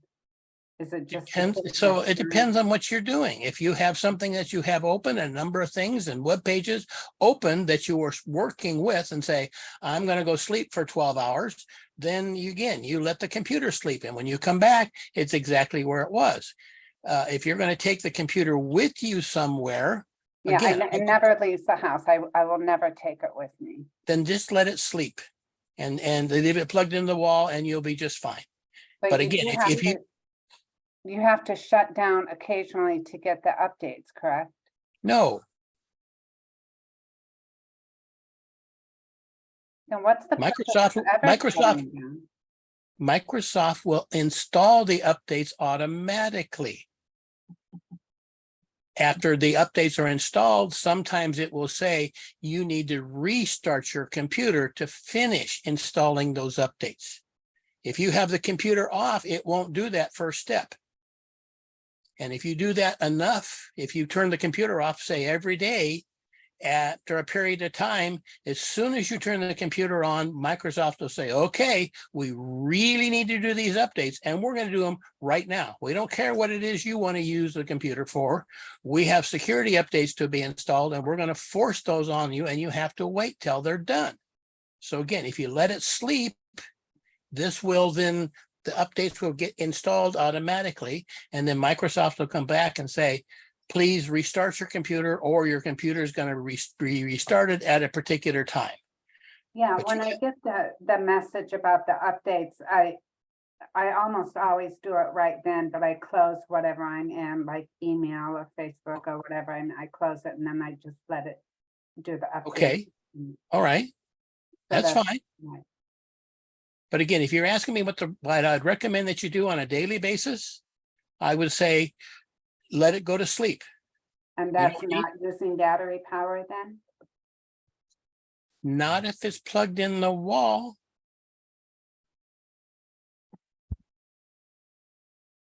is it just? So it depends on what you're doing. If you have something that you have open, a number of things and web pages open that you are working with and say, I'm going to go sleep for 12 hours, then you let the computer sleep. And when you come back, it's exactly where it was. If you're going to take the computer with you somewhere, yeah, it never leaves the house. I will never take it with me. Then just let it sleep and leave it plugged in the wall and you'll be just fine. But again, if you have to shut down occasionally to get the updates, correct? No. Then what's the Microsoft will install the updates automatically. After the updates are installed, sometimes it will say you need to restart your computer to finish installing those updates. If you have the computer off, it won't do that first step. And if you do that enough, if you turn the computer off, say every day, after a period of time, as soon as you turn the computer on, Microsoft will say, okay, we really need to do these updates, and we're going to do them right now. We don't care what it is you want to use the computer for. We have security updates to be installed, and we're going to force those on you, and you have to wait till they're done. So again, if you let it sleep, this will then, the updates will get installed automatically, and then Microsoft will come back and say, please restart your computer, or your computer is going to be restarted at a particular time. Yeah, But when you I get the message about the updates, I almost always do it right then, but I close whatever I'm in, like email or Facebook or whatever, and I close it and then I just let it do the update. Okay, all right, So that's fine. right. But again, if you're asking me what I'd recommend that you do on a daily basis, I would say, let it go to sleep. And that's not using battery power then? Not if it's plugged in the wall.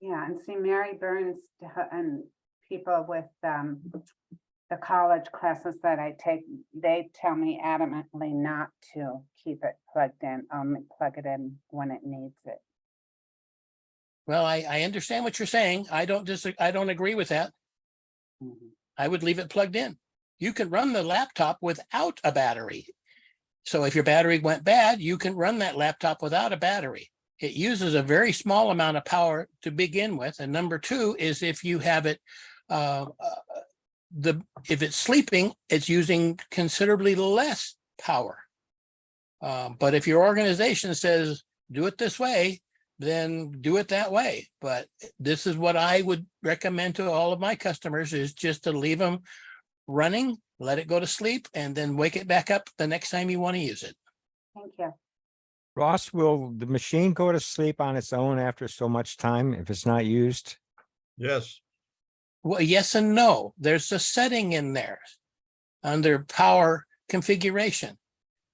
Yeah, and see, Mary Burns and people with the college classes that I take, they tell me adamantly not to keep it plugged in, only plug it in when it needs it. Well, I understand what you're saying. I don't agree with that. Mhm. I would leave it plugged in. You can run the laptop without a battery. So if your battery went bad, you can run that laptop without a battery. It uses a very small amount of power to begin with. And number two is if you have it, if it's sleeping, it's using considerably less power. But if your organization says, do it this way, then do it that way. But this is what I would recommend to all of my customers, is just to leave them running, let it go to sleep, and then wake it back up the next time you want to use it. Thank you. Ross, will the machine go to sleep on its own after so much time if it's not used? Yes. Well, yes and no. There's a setting in there under power configuration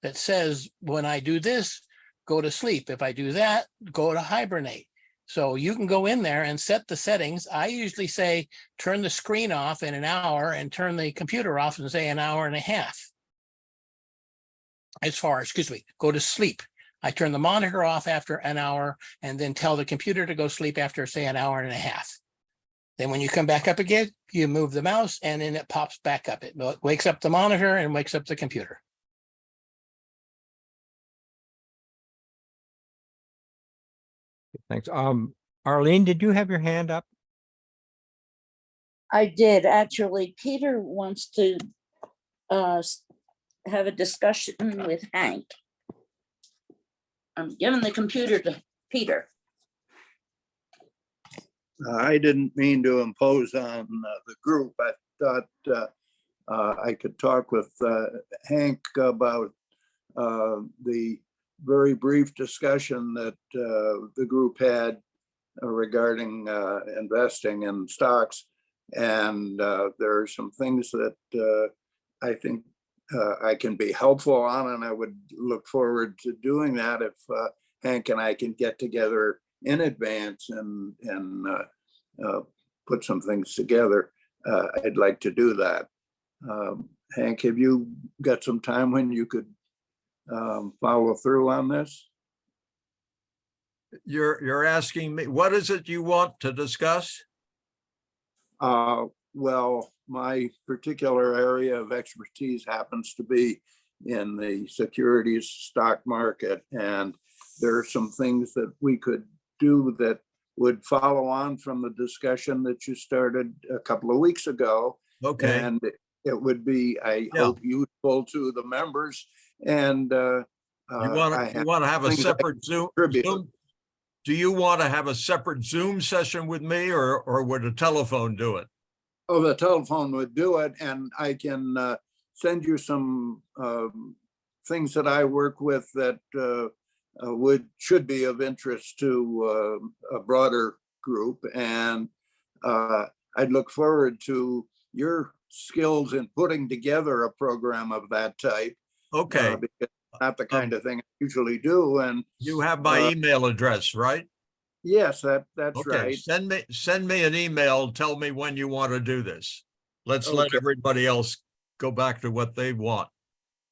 that says, when I do this, go to sleep. If I do that, go to hibernate. So you can go in there and set the settings. I usually say, turn the screen off in an hour and turn the computer off in, say, an hour and a half. Go to sleep. I turn the monitor off after an hour and then tell the computer to go sleep after, say, an hour and a half. Then when you come back up again, you move the mouse and then it pops back up. It wakes up the monitor and wakes up the computer. Thanks. Arlene, did you have your hand up? I did, actually. Peter wants to have a discussion with Hank. I'm giving the computer to Peter. I didn't mean to impose on the group. I thought I could talk with Hank about the very brief discussion that the group had regarding investing in stocks. And there are some things that I think I can be helpful on, and I would look forward to doing that if Hank and I can get together in advance and put some things together. I'd like to do that. Hank, have you got some time when you could follow through on this? You're asking me, what is it you want to discuss? Well, my particular area of expertise happens to be in the securities stock market, and there are some things that we could do that would follow on from the discussion that you started a couple of weeks ago. Okay. And it would be, I hope, useful to the members. And you want to have a separate Zoom? Do you want to have a separate Zoom session with me, or would a telephone do it? Oh, the telephone would do it, and I can send you some things that I work with that should be of interest to a broader group. And I'd look forward to your skills in putting together a program of that type. Okay. Because not the kind of thing I usually do. And You have my email address, right? yes, that's Okay, right. send me an email. Tell me when you want to do this. Let's let Okay. everybody else go back to what they want.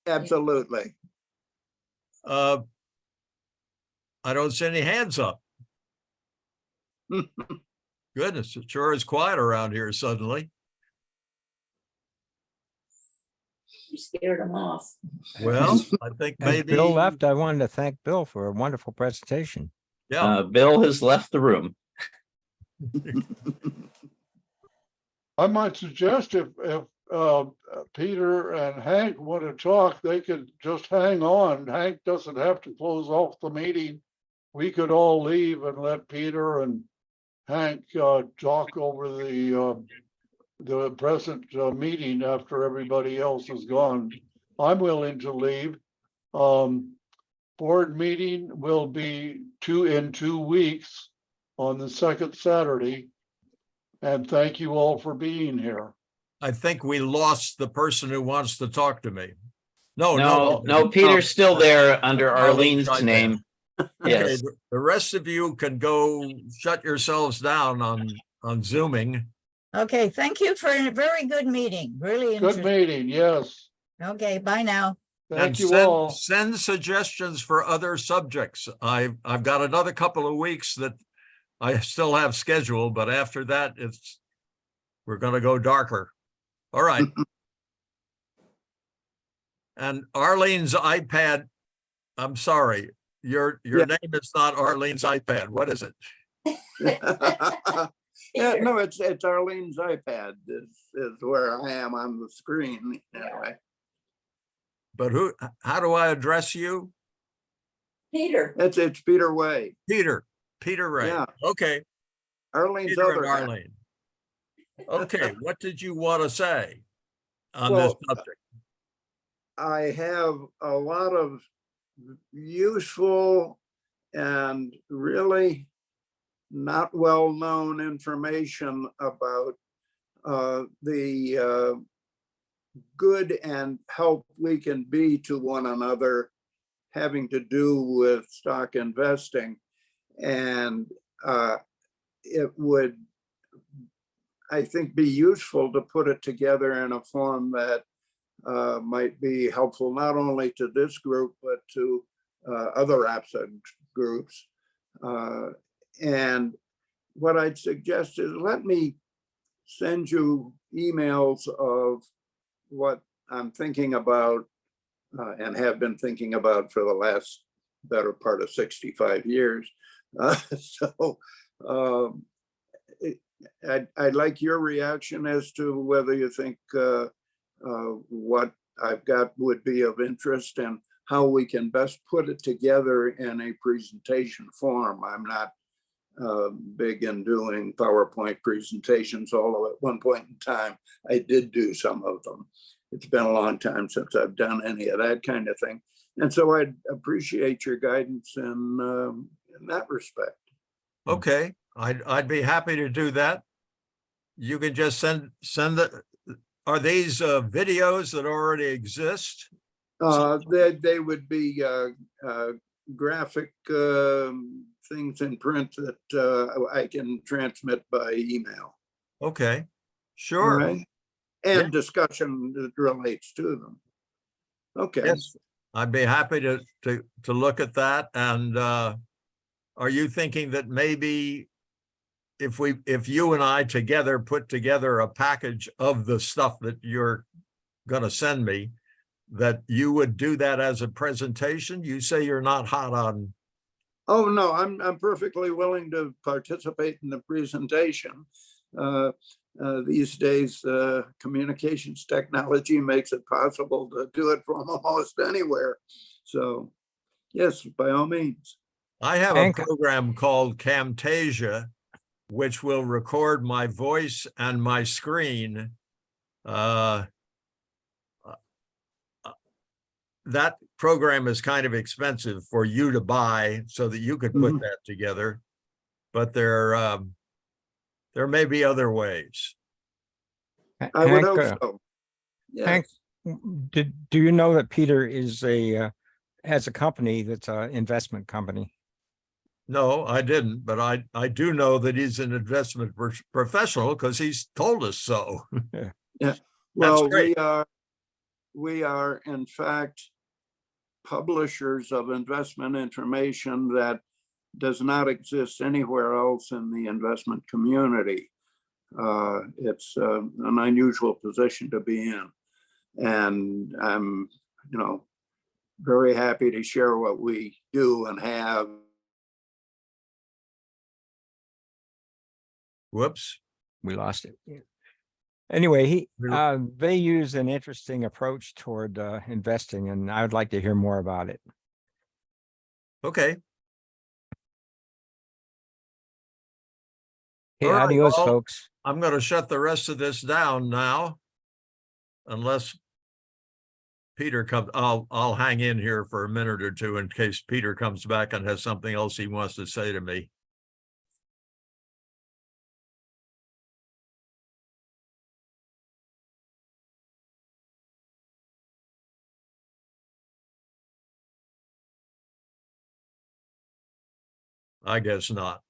Absolutely. I don't see any hands up. Goodness, it sure is quiet around here suddenly. You scared them off. Well, I think As maybe. Bill left, I wanted to thank Bill for a wonderful presentation. Yeah, Bill has left the room. I might suggest if Peter and Hank want to talk, they could just hang on. Hank doesn't have to close off the meeting. We could all leave and let Peter and Hank talk over the present meeting after everybody else is gone. I'm willing to leave. Board meeting will be in 2 weeks on the second Saturday. And thank you all for being here. I think we lost the person who wants to talk to me. No, Peter's still there under Arlene's iPad. name. Okay, Yes. the rest of you can go shut yourselves down on Zooming. Okay, thank you for a very good meeting, really Good interesting. meeting, yes. Okay, bye now. Thank And you all. send suggestions for other subjects. I've got another couple of weeks that I still have scheduled, but after that, we're going to go darker. All right. And Arlene's iPad, I'm sorry, your name is not Arlene's iPad. What is it? Yeah, no, it's Arlene's iPad is where I am on the screen anyway. But how do I address you? Peter. It's Peter Way. Peter Ray. Yeah. Okay. Arlene's Peter other and hat. Arlene. Okay, what did you want to say on Well, this subject? I have a lot of useful and really not well-known information about the good and help we can be to one another having to do with stock investing. And it would, I think, be useful to put it together in a form that might be helpful not only to this group, but to other APSA groups. And what I'd suggest is let me send you emails of what I'm thinking about and have been thinking about for the last better part of 65 years. I'd like your reaction as to whether you think what I've got would be of interest and how we can best put it together in a presentation form. I'm not big in doing PowerPoint presentations, although at one point in time, I did do some of them. It's been a long time since I've done any of that kind of thing. And so I'd appreciate your guidance in that respect. Okay, I'd be happy to do that. You can just send are these videos that already exist? They would be graphic things in print that I can transmit by email. Okay, sure. Right? And discussion that relates to them. Okay. Yes, I'd be happy to look at that. And are you thinking that maybe if you and I together put together a package of the stuff that you're going to send me, that you would do that as a presentation? You say you're not hot on. Oh, no, I'm perfectly willing to participate in the presentation. These days, communications technology makes it possible to do it from almost anywhere. So, yes, by all means. I have a program called Camtasia, which will record my voice and my screen. That program is kind of expensive for you to buy so that you could put that together, but there may be other ways. I would hope so. Yes. Hank, do you know that Peter is a has a company that's an investment company. No, I didn't, but I do know that he's an investment professional because he's told us so. Yeah, well, great. we are in fact publishers of investment information that does not exist anywhere else in the investment community. It's an unusual position to be in. And I'm, very happy to share what we do and have. Whoops. We lost it. Anyway, We- they use an interesting approach toward investing, and I would like to hear more about it. Okay. Hey, All right, adios, well, folks. I'm going to shut the rest of this down now. Unless Peter comes, I'll hang in here for a minute or two in case Peter comes back and has something else he wants to say to me. I guess not.